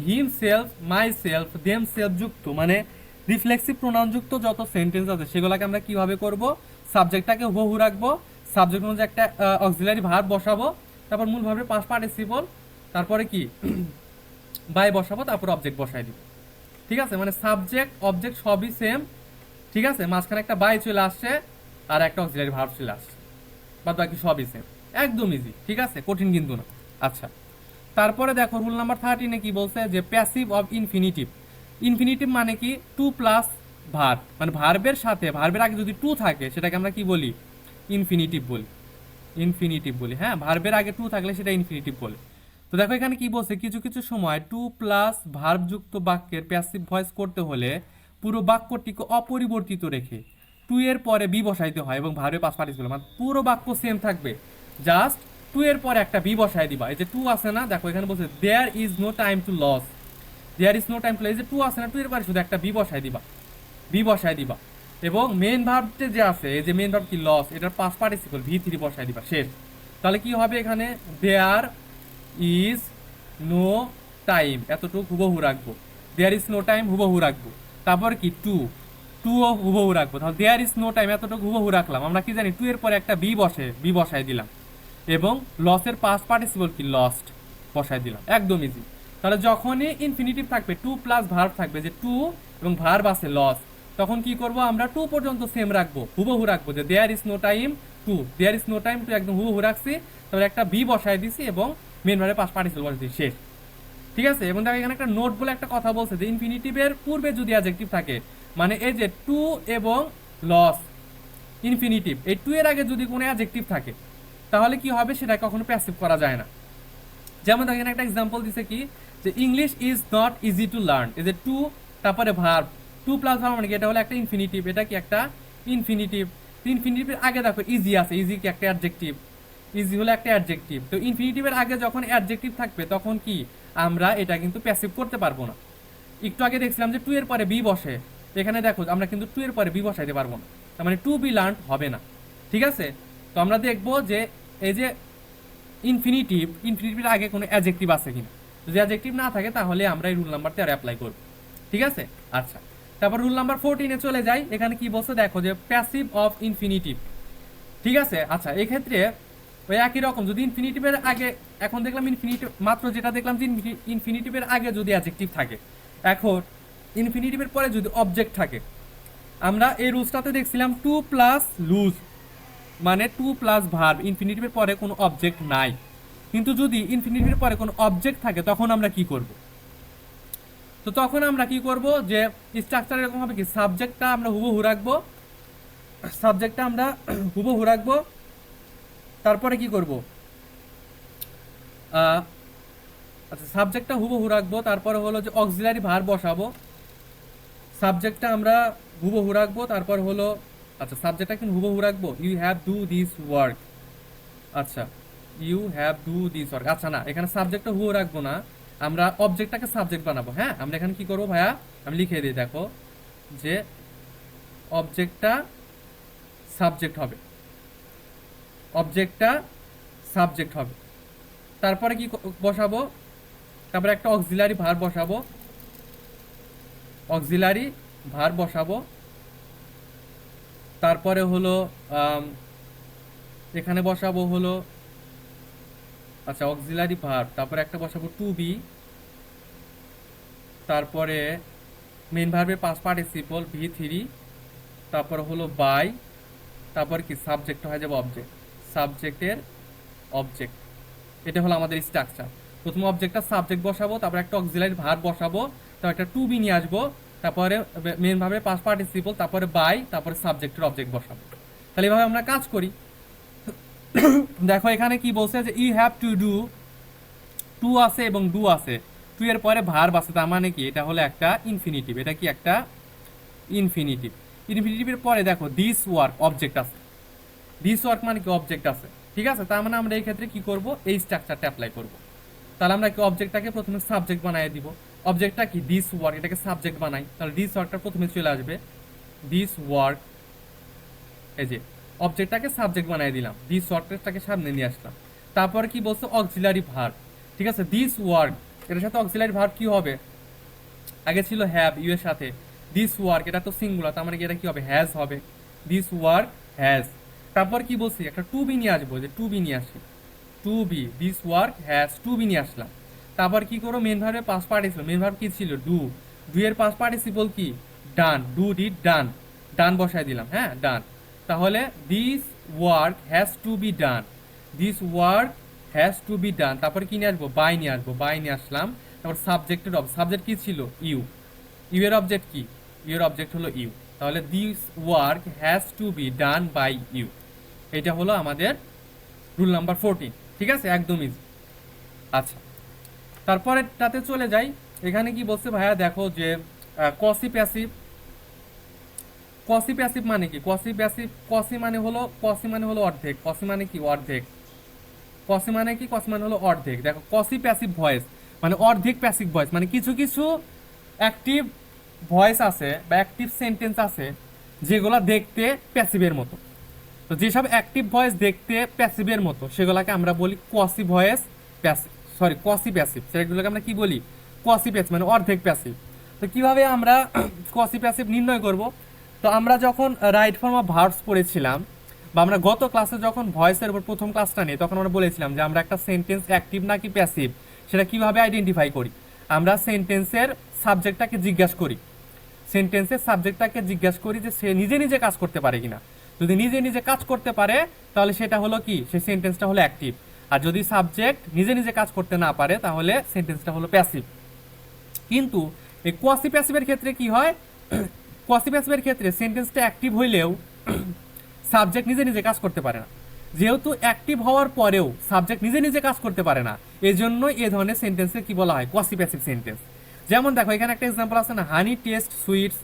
himself, my self, them self যুক্ত মানে রিফ্লেক্সিভ প্রোনাউন যুক্ত যত সেন্টেন্স আছে সেগুলোকে আমরা কিভাবে করব, সাবজেক্টটাকে হুবহু রাখবো, সাবজেক্ট অনুযায়ী একটা অক্সিলারি ভার্ব বসাবো, তারপর মূল ভাবে পাস্ট পার্টিসিপল, তারপরে কি বাই বসাবো, তারপর অবজেক্ট বসাই দিব। ঠিক আছে, মানে সাবজেক্ট অবজেক্ট সবই সেম। ঠিক আছে, মাঝখানে একটা বাই চলে আসছে আর একটা অক্সিলারি ভার্ব চলে আসছে, বাদ বাকি সবই সেম, একদম ইজি। ঠিক আছে, কঠিন কিন্তু না। আচ্ছা, তারপরে দেখো রুল নাম্বার 13 কি বলছে, যে প্যাসিভ অফ ইনফিনিটিভ। ইনফিনিটিভ মানে কি, টু প্লাস ভার্ব, মানে ভার্বের সাথে ভার্বের আগে যদি টু থাকে সেটাকে আমরা কি বলি, ইনফিনিটিভ বলি, ইনফিনিটিভ বলি। হ্যাঁ, ভার্বের আগে টু থাকলে সেটা ইনফিনিটিভ বলে। তো দেখো এখানে কি বলছে, কিছু কিছু সময় টু প্লাস ভার্ব যুক্ত বাক্যের প্যাসিভ ভয়েস করতে হলে পুরো বাক্যটিকে অপরিবর্তিত রেখে টু এর পরে বি বসাইতে হয় এবং ভার্বে পাস পার্টিসিপল, মানে পুরো বাক্য সেম থাকবে, জাস্ট টু এর পরে একটা বি বসাই দিবা। এই যে টু আছে না, দেখো এখানে বলছে there is no time to lose, there is no time to lose, এই যে টু আছে না, টু এর পরে শুধু একটা বি বসাই দিবা, বি বসাই দিবা। এবং মেন ভার্বতে যে আছে, এই যে মেন ভার্ব কি লস, এটার পাস পার্টিসিপল ভি3 বসাই দিবা, শেষ। তাহলে কি হবে, এখানে দেয়ার ইজ নো টাইম এতটুকু হুবহু রাখবো, দেয়ার ইজ নো টাইম হুবহু রাখবো। তারপর কি টু, টু ও হুবহু রাখবো। তাহলে দেয়ার ইজ নো টাইম এতটুকু হুবহু রাখলাম। আমরা কি জানি, টু এর পরে একটা বি বসে, বি বসাই দিলাম এবং লসের পাস্ট পার্টিসিপল কি লস্ট বসাই দিলাম, একদম ইজি। তাহলে যখনই ইনফিনিটিভ থাকবে, টু প্লাস ভার্ব থাকবে, যে টু এবং ভার্ব আছে লস, তখন কি করব আমরা, টু পর্যন্ত সেম রাখবো, হুবহু রাখবো, যে there is no time to, there is no time to একদম হুবহু রাখছি, তারপরে একটা বি বসাই দিছি এবং মেন ভার্বের পাস্ট পার্টিসিপল বসাই দিছি, শেষ। ঠিক আছে, এবং দেখো এখানে একটা নোট বলে একটা কথা বলছে, যে ইনফিনিটিভের পূর্বে যদি অ্যাডজেক্টিভ থাকে, মানে এই যে টু এবং লস ইনফিনিটিভ, এই টু এর আগে যদি কোনো অ্যাডজেক্টিভ থাকে তাহলে কি হবে, সেটা কখনো প্যাসিভ করা যায় না। যেমন দেখেন একটা এক্সাম্পল দিছে কি, যে English is not easy to learn, এই যে টু তারপরে ভার্ব, টু প্লাস ভার্ব মানে কি, এটা হলো একটা ইনফিনিটিভ, এটা কি একটা ইনফিনিটিভ। ইনফিনিটিভের আগে দেখো ইজি আছে, ইজি কি একটা অ্যাডজেক্টিভ, ইজি হলো একটা অ্যাডজেক্টিভ। তো ইনফিনিটিভের আগে যখন অ্যাডজেক্টিভ থাকবে তখন কি আমরা এটা কিন্তু প্যাসিভ করতে পারবো না। একটু আগে দেখছিলাম যে টু এর পরে বি বসে, এখানে দেখো আমরা কিন্তু টু এর পরে বি বসাইতে পারবো না, তার মানে টু বি লার্ন হবে না। ঠিক আছে, তো আমরা দেখবো যে এই যে ইনফিনিটিভ, ইনফিনিটিভের আগে কোনো অ্যাডজেক্টিভ আছে কিনা, যদি অ্যাডজেক্টিভ না থাকে তাহলে আমরা এই রুল নাম্বার 13 অ্যাপ্লাই করব। ঠিক আছে, আচ্ছা, তারপর রুল নাম্বার 14 চলে যাই। এখানে কি বলছে দেখো, যে প্যাসিভ অফ ইনফিনিটিভ। ঠিক আছে, আচ্ছা, এক্ষেত্রে ওই একই রকম, যদি ইনফিনিটিভের আগে, এখন দেখলাম ইনফিনিটিভ, মাত্র যেটা দেখলাম যে ইনফিনিটিভের আগে যদি অ্যাডজেক্টিভ থাকে, এখন ইনফিনিটিভের পরে যদি অবজেক্ট থাকে, আমরা এই রুলসটাতে দেখছিলাম টু প্লাস লুজ, মানে টু প্লাস ভার্ব, ইনফিনিটিভের পরে কোনো অবজেক্ট নাই। কিন্তু যদি ইনফিনিটিভের পরে কোনো অবজেক্ট থাকে তখন আমরা কি করব, তো তখন আমরা কি করব, যে স্ট্রাকচার এরকম হবে কি, সাবজেক্টটা আমরা হুবহু রাখবো, সাবজেক্টটা আমরা হুবহু রাখবো, তারপরে কি করব, আচ্ছা সাবজেক্টটা হুবহু রাখবো, তারপরে হলো যে অক্সিলারি ভার্ব বসাবো, সাবজেক্টটা আমরা হুবহু রাখবো, তারপর হলো, আচ্ছা সাবজেক্টটা কিন্তু হুবহু রাখবো, you have do this work. আচ্ছা, you have do this work, আচ্ছা না, এখানে সাবজেক্টটা হুবহু রাখবো না, আমরা অবজেক্টটাকে সাবজেক্ট বানাবো। হ্যাঁ, আমরা এখানে কি করবো ভাইয়া, আমি লিখে দিই, দেখো যে অবজেক্টটা সাবজেক্ট হবে, অবজেক্টটা সাবজেক্ট হবে, তারপরে কি বসাবো, তারপরে একটা অক্সিলারি ভার্ব বসাবো, অক্সিলারি ভার্ব বসাবো, তারপরে হলো এখানে বসাবো হলো, আচ্ছা অক্সিলারি ভার্ব, তারপরে একটা বসাবো টু বি, তারপরে মেন ভার্বের পাস্ট পার্টিসিপল ভি3, তারপর হলো বাই, তারপর কি সাবজেক্ট হয়ে যাবে অবজেক্ট, সাবজেক্টের অবজেক্ট। এটা হলো আমাদের স্ট্রাকচার। প্রথমে অবজেক্টটা সাবজেক্ট বসাবো, তারপর একটা অক্সিলারি ভার্ব বসাবো, তারপর একটা টু বি নিয়ে আসবো, তারপরে মেন ভাবে পাস্ট পার্টিসিপল, তারপরে বাই, তারপরে সাবজেক্টের অবজেক্ট বসাবো। তাহলে এভাবে আমরা কাজ করি। দেখো এখানে কি বলছে যে you have to do, to আছে এবং ডু আছে, টু এর পরে ভার্ব আছে, তার মানে কি এটা হলো একটা ইনফিনিটিভ। এটা কি একটা ইনফিনিটিভ। ইনফিনিটিভের পরে দেখো দিস ওয়ার্ক অবজেক্ট আছে, দিস ওয়ার্ক মানে কি অবজেক্ট আছে, ঠিক আছে। তার মানে আমরা এই ক্ষেত্রে কি করব, এই স্ট্রাকচারটা অ্যাপ্লাই করব। তাহলে আমরা কি অবজেক্টটাকে প্রথমে সাবজেক্ট বানিয়ে দিব, অবজেক্টটা কি দিস ওয়ার্ক, এটাকে সাবজেক্ট বানাই, তাহলে দিস ওয়ার্কটা প্রথমে চলে আসবে, দিস ওয়ার্ক, এই যে অবজেক্টটাকে সাবজেক্ট বানিয়ে দিলাম, দিস ওয়ার্কটাকে সামনে নিয়ে আসলাম। তারপরে কি বলছে অক্সিলারি ভার্ব, ঠিক আছে। দিস ওয়ার্ক এটার সাথে অক্সিলারি ভার্ব কি হবে, আগে ছিল হ্যাভ ইউ এর সাথে, দিস ওয়ার্ক এটা তো সিঙ্গুলার, তার মানে কি এটা কি হবে, হ্যাজ হবে, দিস ওয়ার্ক হ্যাজ। তারপর কি বলছি একটা টু বি নিয়ে আসবো, যে টু বি নিয়ে আসি, to be, this work has to be নিয়ে আসলাম। তারপর কি করো, মেন ভার্বের পাস্ট পার্টিসিপল, মেন ভার্ব কি ছিল ডু, ডু এর পাস্ট পার্টিসিপল কি ডান, ডু ডিড ডান, ডান বসায় দিলাম, হ্যাঁ ডান। তাহলে this work has to be done, this work has to be ডান। তারপর কি নিয়ে আসবো, বাই নিয়ে আসবো, বাই নিয়ে আসলাম। তারপর সাবজেক্টের সাবজেক্ট কি ছিল ইউ, ইউ এর অবজেক্ট কি, ইউ এর অবজেক্ট হলো ইউ। তাহলে this work has to be done by you, এটা হলো আমাদের রুল নাম্বার 14, ঠিক আছে, একদম ইজি। আচ্ছা, তারপরে তাতে চলে যাই। এখানে কি বলছে ভাইয়া, দেখো যে কসি প্যাসিভ, কসি প্যাসিভ মানে কি, কসি প্যাসিভ, কসি মানে হলো, কসি মানে হলো অর্ধেক, কসি মানে কি অর্ধেক, কসি মানে কি, কসি মানে হলো অর্ধেক। দেখো কসি প্যাসিভ ভয়েস মানে অর্ধেক প্যাসিভ ভয়েস, মানে কিছু কিছু অ্যাক্টিভ ভয়েস আছে বা অ্যাক্টিভ সেন্টেন্স আছে যেগুলা দেখতে প্যাসিভের মতো। তো যেসব অ্যাক্টিভ ভয়েস দেখতে প্যাসিভের মতো সেগুলোকে আমরা বলি কসি ভয়েস প্যাসিভ, সরি কসি প্যাসিভ, সেগুলোকে আমরা কি বলি, কসি প্যাসিভ মানে অর্ধেক প্যাসিভ। তো কিভাবে আমরা কসি প্যাসিভ নির্ণয় করব, তো আমরা যখন রাইট ফর্ম অফ ভার্বস পড়েছিলাম, বা আমরা গত ক্লাসে যখন ভয়েসের উপর প্রথম ক্লাসটা নিই, তখন আমরা বলেছিলাম যে আমরা একটা সেন্টেন্স অ্যাক্টিভ নাকি প্যাসিভ সেটা কিভাবে আইডেন্টিফাই করি। আমরা সেন্টেন্সের সাবজেক্টটাকে জিজ্ঞাসা করি, সেন্টেন্সের সাবজেক্টটাকে জিজ্ঞাসা করি যে সে নিজে নিজে কাজ করতে পারে কিনা। যদি নিজে নিজে কাজ করতে পারে তাহলে সেটা হলো কি, সেই সেন্টেন্সটা হলো অ্যাক্টিভ। আর যদি সাবজেক্ট নিজে নিজে কাজ করতে না পারে তাহলে সেন্টেন্সটা হলো প্যাসিভ। কিন্তু এই কোয়াসি প্যাসিভের ক্ষেত্রে কি হয়, কোয়াসি প্যাসিভের ক্ষেত্রে সেন্টেন্সটা অ্যাক্টিভ হইলেও সাবজেক্ট নিজে নিজে কাজ করতে পারে না। যেহেতু অ্যাক্টিভ হওয়ার পরেও সাবজেক্ট নিজে নিজে কাজ করতে পারে না, এই জন্য এই ধরনের সেন্টেন্সে কি বলা হয়, কোয়াসি প্যাসিভ সেন্টেন্স। যেমন দেখো এখানে একটা এক্সাম্পল আছে না, honey taste sweets,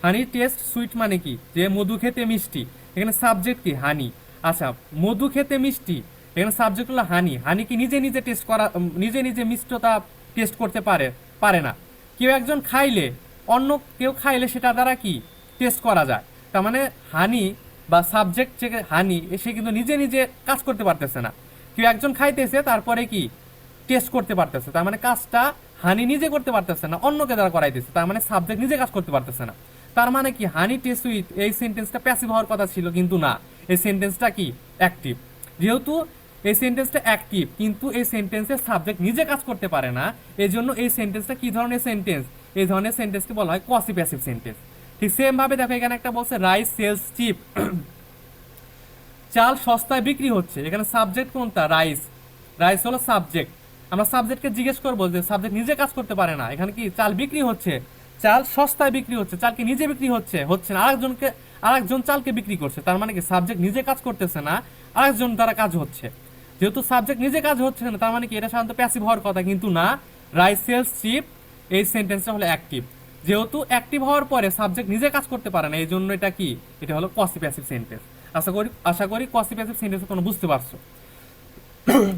honey taste sweet মানে কি, যে মধু খেতে মিষ্টি, এখানে সাবজেক্ট কি হানি। আচ্ছা, মধু খেতে মিষ্টি, এখানে সাবজেক্ট হলো হানি, হানি কি নিজে নিজে টেস্ট করা, নিজে নিজে মিষ্টতা টেস্ট করতে পারে, পারে না। কেউ একজন খাইলে, অন্য কেউ খাইলে সেটা দ্বারা কি টেস্ট করা যায়। তার মানে হানি বা সাবজেক্ট যে হানি, সে কিন্তু নিজে নিজে কাজ করতে পারতেছে না। কেউ একজন খাইতেছে তারপরে কি টেস্ট করতে পারতেছে, তার মানে কাজটা হানি নিজে করতে পারতেছে না, অন্যকে দ্বারা করাইতেছে, তার মানে সাবজেক্ট নিজে কাজ করতে পারতেছে না। তার মানে কি হানি টেস্ট উইথ, এই সেন্টেন্সটা প্যাসিভ হওয়ার কথা ছিল কিন্তু না, এই সেন্টেন্সটা কি অ্যাক্টিভ। যেহেতু এই সেন্টেন্সটা অ্যাক্টিভ কিন্তু এই সেন্টেন্সের সাবজেক্ট নিজে কাজ করতে পারে না, এই জন্য এই সেন্টেন্সটা কি ধরনের সেন্টেন্স, এই ধরনের সেন্টেন্সকে বলা হয় কোয়াসি প্যাসিভ সেন্টেন্স। ঠিক সেম ভাবে দেখো এখানে একটা বলছে রাইস সেলস চিপ, চাল সস্তায় বিক্রি হচ্ছে, এখানে সাবজেক্ট কোনটা, রাইস, রাইস হলো সাবজেক্ট। আমরা সাবজেক্টকে জিজ্ঞেস করবো যে সাবজেক্ট নিজে কাজ করতে পারে না, এখানে কি চাল বিক্রি হচ্ছে, চাল সস্তায় বিক্রি হচ্ছে, চাল কি নিজে বিক্রি হচ্ছে, হচ্ছে না, আরেকজনকে, আরেকজন চালকে বিক্রি করছে, তার মানে কি সাবজেক্ট নিজে কাজ করতেছে না, আরেকজন দ্বারা কাজ হচ্ছে। যেহেতু সাবজেক্ট নিজে কাজ হচ্ছে না, তার মানে কি এটা সাধারণত প্যাসিভ হওয়ার কথা কিন্তু না, রাইস সেলস চিপ এই সেন্টেন্সটা হলো অ্যাক্টিভ। যেহেতু অ্যাক্টিভ হওয়ার পরে সাবজেক্ট নিজে কাজ করতে পারে না, এই জন্য এটা কি, এটা হলো কোয়াসি প্যাসিভ সেন্টেন্স। আশা করি কোয়াসি প্যাসিভ সেন্টেন্স কোনো বুঝতে পারছো।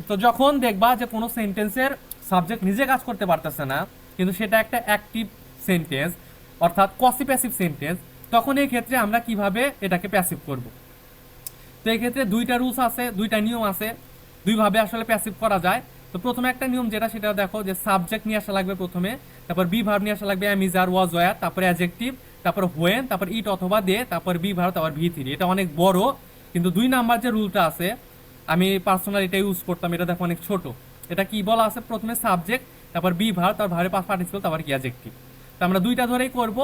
তো যখন দেখবা যে কোনো সেন্টেন্সের সাবজেক্ট নিজে কাজ করতে পারতেছে না কিন্তু সেটা একটা অ্যাক্টিভ সেন্টেন্স অর্থাৎ কোয়াসি প্যাসিভ সেন্টেন্স, তখন এই ক্ষেত্রে আমরা কিভাবে এটাকে প্যাসিভ করব। তো এই ক্ষেত্রে দুইটা রুলস আছে, দুইটা নিয়ম আছে, দুইভাবে আসলে প্যাসিভ করা যায়। তো প্রথমে একটা নিয়ম যেটা, সেটা দেখো যে সাবজেক্ট নিয়ে আসা লাগবে প্রথমে, তারপর বি ভার্ব নিয়ে আসা লাগবে, am is are was were, তারপরে অ্যাডজেক্টিভ, তারপর হোয়েন, তারপর ইট অথবা দে, তারপর বি ভার্ব, তারপর ভি থ্রি। এটা অনেক বড় কিন্তু 2 নাম্বার যে রুলটা আছে আমি পার্সোনাল এটা ইউজ করতাম, এটা দেখো অনেক ছোট। এটা কি বলা আছে, প্রথমে সাবজেক্ট, তারপর বি ভার্ব, তারপর ভার্বের পাস্ট পার্টিসিপল, তারপর কি অ্যাডজেক্টিভ। তো আমরা দুইটা ধরেই করব,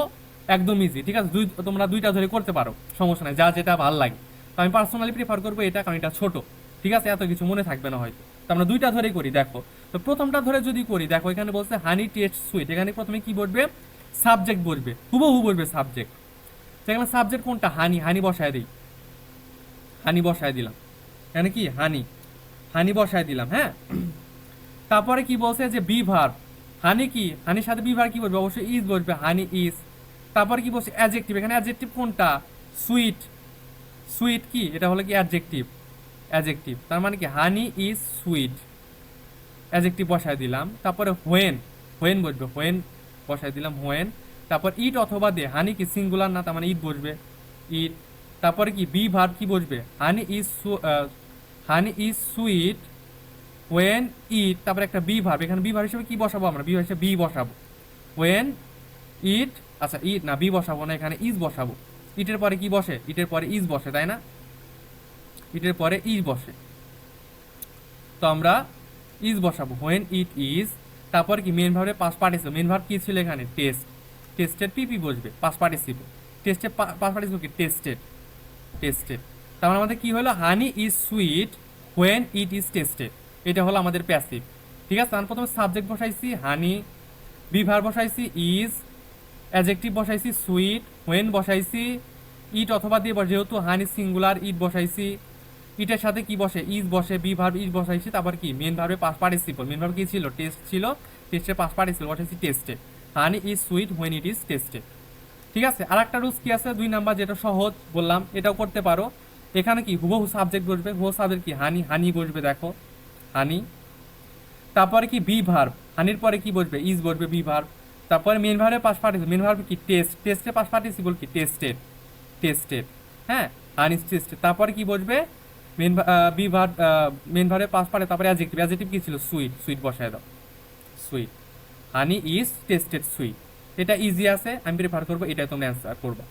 একদম ইজি, ঠিক আছে। তোমরা দুইটা ধরে করতে পারো, সমস্যা নাই, যা যেটা ভালো লাগে। তো আমি পার্সোনালি প্রিফার করবো এটা, কারণ এটা ছোট, ঠিক আছে, এত কিছু মনে থাকবে না হয়তো। তো আমরা দুইটা ধরে করি, দেখো। তো প্রথমটা ধরে যদি করি, দেখো এখানে বলছে হানি টেস্ট সুইট, এখানে প্রথমে কি বসবে, সাবজেক্ট বসবে, হুবহু বসবে সাবজেক্ট। সেখানে সাবজেক্ট কোনটা, হানি, হানি বসায় দিই, হানি বসায় দিলাম, এখানে কি হানি, হানি বসায় দিলাম, হ্যাঁ। তারপরে কি বলছে যে বি ভার্ব, হানি কি, হানির সাথে বি ভার্ব কি বলবে, অবশ্যই ইজ বসবে, হানি ইজ। তারপরে কি বলছে অ্যাডজেক্টিভ, এখানে অ্যাডজেক্টিভ কোনটা, সুইট, সুইট কি, এটা হলো কি অ্যাডজেক্টিভ, অ্যাডজেক্টিভ, তার মানে কি হানি ইজ সুইট, অ্যাডজেক্টিভ বসায় দিলাম। তারপরে হোয়েন, হোয়েন বসবে, হোয়েন বসায় দিলাম, হোয়েন। তারপর ইট অথবা দে, হানি কি সিঙ্গুলার না, তার মানে ইট বসবে, ইট। তারপরে কি বি ভার্ব কি বসবে, honey is, honey is sweet when it, তারপরে একটা বি ভার্ব, এখানে বি ভার্ব হিসেবে কি বসাবো আমরা, বি ভার্ব হিসেবে বি বসাবো, ওয়েন ইট, আচ্ছা ইট না, বি বসাবো না, এখানে ইজ বসাবো। ইটের পরে কি বসে, ইটের পরে ইজ বসে, তাই না, ইটের পরে ইজ বসে, তো আমরা ইজ বসাবো, হোয়েন ইট ইজ। তারপর কি মেন ভার্বের পাস্ট পার্টিসিপল, মেন ভার্ব কি ছিল এখানে, টেস্ট, টেস্টেড পিপি বসবে, past participle, tasted past participle কি, টেস্টেড, টেস্টেড। তার মানে আমাদের কি হলো, honey is sweet when it is tasted, এটা হলো আমাদের প্যাসিভ। ঠিক আছে, আমি প্রথমে সাবজেক্ট বসাইছি হানি, বি ভার্ব বসাইছি ইজ, অ্যাডজেক্টিভ বসাইছি সুইট, হোয়েন বসাইছি ইট অথবা দিয়ে বসে, যেহেতু হানি সিঙ্গুলার, ইট বসাইছি, ইটের সাথে কি বসে, ইজ বসে, বি ভার্ব ইজ বসাইছি। তারপর কি মেন ভার্বে পাস্ট পার্টিসিপল, মেন ভার্ব কি ছিল, টেস্ট ছিল, টেস্টের পাস্ট পার্টিসিপল বসাইছি tested, honey is sweet when it is tested. ঠিক আছে, আর একটা রুলস কি আছে 2 নাম্বার, যেটা সহজ বললাম, এটাও করতে পারো। এখানে কি হুবহু সাবজেক্ট বসবে, হুবহু সাবজেক্ট কি হানি, হানি বসবে, দেখো হানি। তারপরে কি বি ভার্ব, হানির পরে কি বসবে, ইজ বসবে, বি ভার্ব। তারপরে মেন ভার্বের পাস্ট পার্টিসিপল, মেন ভার্ব কি টেস্ট, টেস্টের পাস্ট পার্টিসিপল কি টেস্টেড, টেস্টেড, হ্যাঁ, হানি টেস্টেড। তারপরে কি বসবে, মেন বি ভার্ব, মেন ভার্বের পাস্ট পার্টে, তারপরে অ্যাডজেক্টিভ, অ্যাডজেক্টিভ কি ছিল, সুইট, সুইট বসায় দাও, sweet, honey is tasted sweet. এটা ইজি আছে, আমি প্রেফার করবো এটাই তোমরা অ্যান্সার করবা।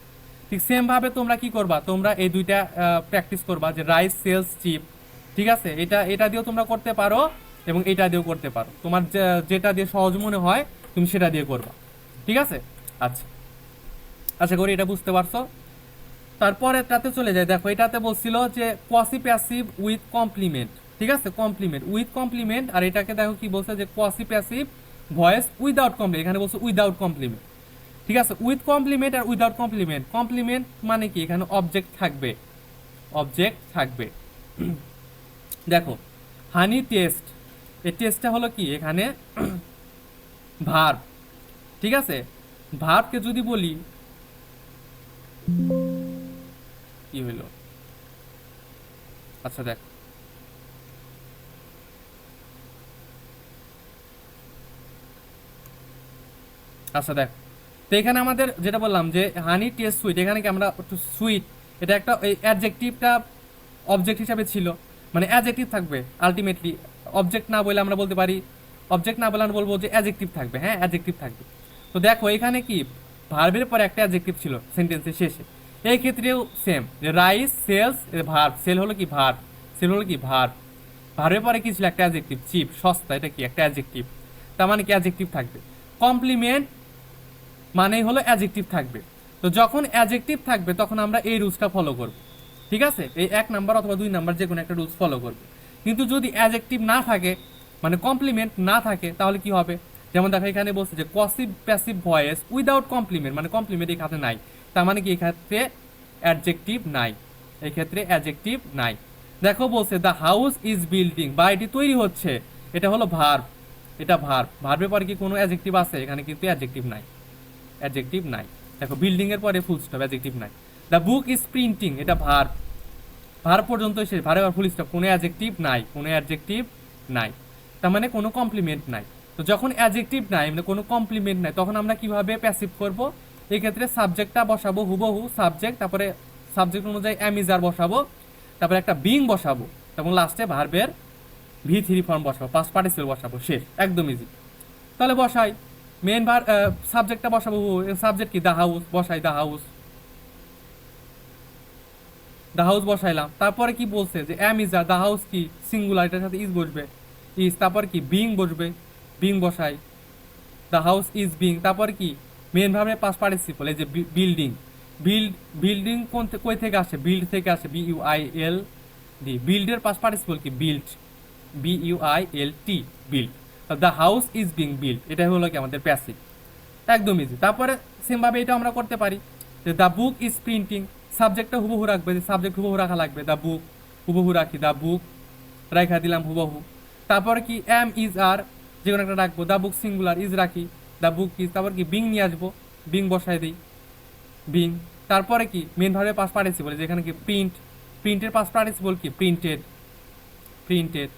ঠিক সেম ভাবে তোমরা কি করবা, তোমরা এই দুইটা প্র্যাকটিস করবা, যে রাইস সেলস চিপ। ঠিক আছে, এটা এটা দিয়েও তোমরা করতে পারো এবং এটা দিয়েও করতে পারো, তোমার যেটা দিয়ে সহজ মনে হয় তুমি সেটা দিয়ে করবা। ঠিক আছে, আচ্ছা, আশা করি এটা বুঝতে পারছো। তারপরে এটাতে চলে যায়, দেখো এটাতে বলছিল যে কোয়াসি প্যাসিভ উইথ কমপ্লিমেন্ট। ঠিক আছে, কমপ্লিমেন্ট উইথ কমপ্লিমেন্ট, আর এটাকে দেখো কি বলছে, যে quasi passive voice without complement, এখানে বলছে উইদাউট কমপ্লিমেন্ট। ঠিক আছে, উইথ কমপ্লিমেন্ট আর উইদাউট কমপ্লিমেন্ট, কমপ্লিমেন্ট মানে কি, এখানে অবজেক্ট থাকবে, অবজেক্ট থাকবে। দেখো হানি টেস্ট, এই টেস্টটা হলো কি এখানে ভার্ব। ঠিক আছে, ভার্বকে যদি বলি, কি হইলো, আচ্ছা দেখ, আচ্ছা দেখ, তো এখানে আমাদের যেটা বললাম যে হানি টেস্ট সুইট, এখানে কি আমরা একটু সুইট, এটা একটা এই অ্যাডজেক্টিভটা অবজেক্ট হিসাবে ছিল, মানে অ্যাডজেক্টিভ থাকবে আলটিমেটলি, অবজেক্ট না বলে আমরা বলতে পারি, অবজেক্ট না বলে আমরা বলবো যে অ্যাডজেক্টিভ থাকবে, হ্যাঁ অ্যাডজেক্টিভ থাকবে। তো দেখো এখানে কি ভার্বের পরে একটা অ্যাডজেক্টিভ ছিল সেন্টেন্সের শেষে, এই ক্ষেত্রেও সেম, যে রাইস সেলস, ভার্ব, সেল হলো কি ভার্ব, সেল হলো কি ভার্ব, ভার্বের পরে কি ছিল একটা অ্যাডজেক্টিভ, চিপ সস্তা, এটা কি একটা অ্যাডজেক্টিভ, তার মানে কি অ্যাডজেক্টিভ থাকবে। কমপ্লিমেন্ট মানেই হলো অ্যাডজেক্টিভ থাকবে। তো যখন অ্যাডজেক্টিভ থাকবে তখন আমরা এই রুলসটা ফলো করব। ঠিক আছে, এই 1 নাম্বার অথবা 2 নাম্বার যে কোনো একটা রুলস ফলো করব। কিন্তু যদি অ্যাডজেক্টিভ না থাকে, মানে কমপ্লিমেন্ট না থাকে, তাহলে কি হবে, যেমন দেখো এখানে বলছে যে passive passive voice without complement, মানে কমপ্লিমেন্ট এই ক্ষেত্রে নাই, তার মানে কি এই ক্ষেত্রে অ্যাডজেক্টিভ নাই, এই ক্ষেত্রে অ্যাডজেক্টিভ নাই। দেখো বলছে দ্য হাউস ইজ বিল্ডিং, বা এটি তৈরি হচ্ছে, এটা হলো ভার্ব, এটা ভার্ব, ভার্বের পরে কি কোনো অ্যাডজেক্টিভ আছে, এখানে কিন্তু অ্যাডজেক্টিভ নাই, অ্যাডজেক্টিভ নাই। দেখো বিল্ডিং এর পরে ফুল স্টপ, অ্যাডজেক্টিভ নাই। দ্য বুক ইজ প্রিন্টিং, এটা ভার্ব, ভার্ব পর্যন্ত শেষ, ভার্বের ফুল স্টপ, কোনো অ্যাডজেক্টিভ নাই, কোনো অ্যাডজেক্টিভ নাই, তার মানে কোনো কমপ্লিমেন্ট নাই। তো যখন অ্যাডজেক্টিভ নাই, মানে কোনো কমপ্লিমেন্ট নাই, তখন আমরা কিভাবে প্যাসিভ করব, এই ক্ষেত্রে সাবজেক্টটা বসাবো হুবহু সাবজেক্ট, তারপরে সাবজেক্ট অনুযায়ী অ্যামিজার বসাবো, তারপরে একটা বিং বসাবো, এবং লাস্টে ভার্বের V3 ফর্ম বসাবো, পাস্ট পার্টিসিপল বসাবো, শেষ, একদম ইজি। তাহলে বসাই, মেন ভার সাবজেক্টটা বসাবো, সাবজেক্ট কি, দ্য হাউস, বসাই দ্য হাউস, দ্য হাউস বসাইলাম। তারপরে কি বলছে যে এম ইজ দ্য হাউস কি সিঙ্গুলার, এটার সাথে ইজ বসবে, ইজ, তারপর কি বিং বসবে, বিং বসাই, দ্য হাউস ইজ বিং। তারপর কি মেন ভার্বের পাস্ট পার্টিসিপল, এই যে বিল্ডিং, বিল্ডিং কই থেকে আসে, বিল্ড থেকে আসে, BUILD, বিল্ডের পাস্ট পার্টিসিপল কি build, BUILT, build. The house is being build, এটাই হলো কি আমাদের প্যাসিভ। একদম ইজি। তারপরে সেমভাবে এটা আমরা করতে পারি যে দ্য বুক ইজ প্রিন্টিং, সাবজেক্টটা হুবহু রাখবে, যে সাবজেক্ট হুবহু রাখা লাগবে, দ্য বুক হুবহু রাখি, দ্য বুক রাখা দিলাম হুবহু। তারপরে কি এম ইজ আর, যে কোনো একটা রাখবো, দ্য বুক সিঙ্গুলার, ইজ রাখি, দ্য বুক ইজ, তারপর কি বিং নিয়ে আসবো, বিং বসাই দিই, বিং। তারপরে কি মেন ভার্বের পাস্ট পার্টিসিপল, যেখানে কি প্রিন্ট, প্রিন্টের পাস্ট পার্টিসিপল কি printed, printed.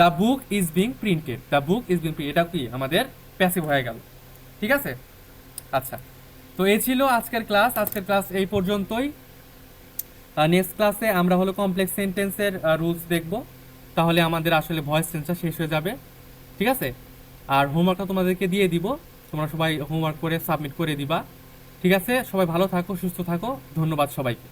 The book is being printed, the book is being printed, এটা কি আমাদের প্যাসিভ হয়ে গেল। ঠিক আছে? আচ্ছা, তো এই ছিল আজকের ক্লাস। আজকের ক্লাস এই পর্যন্তই। নেক্সট ক্লাসে আমরা হলো কমপ্লেক্স সেন্টেন্সের রুলস দেখব, তাহলে আমাদের আসলে ভয়েস সেন্সটা শেষ হয়ে যাবে। ঠিক আছে? আর হোমওয়ার্কটা তোমাদেরকে দিয়ে দিব, তোমরা সবাই হোমওয়ার্ক করে সাবমিট করে দিবা। ঠিক আছে? সবাই ভালো থাকো, সুস্থ থাকো, ধন্যবাদ সবাইকে।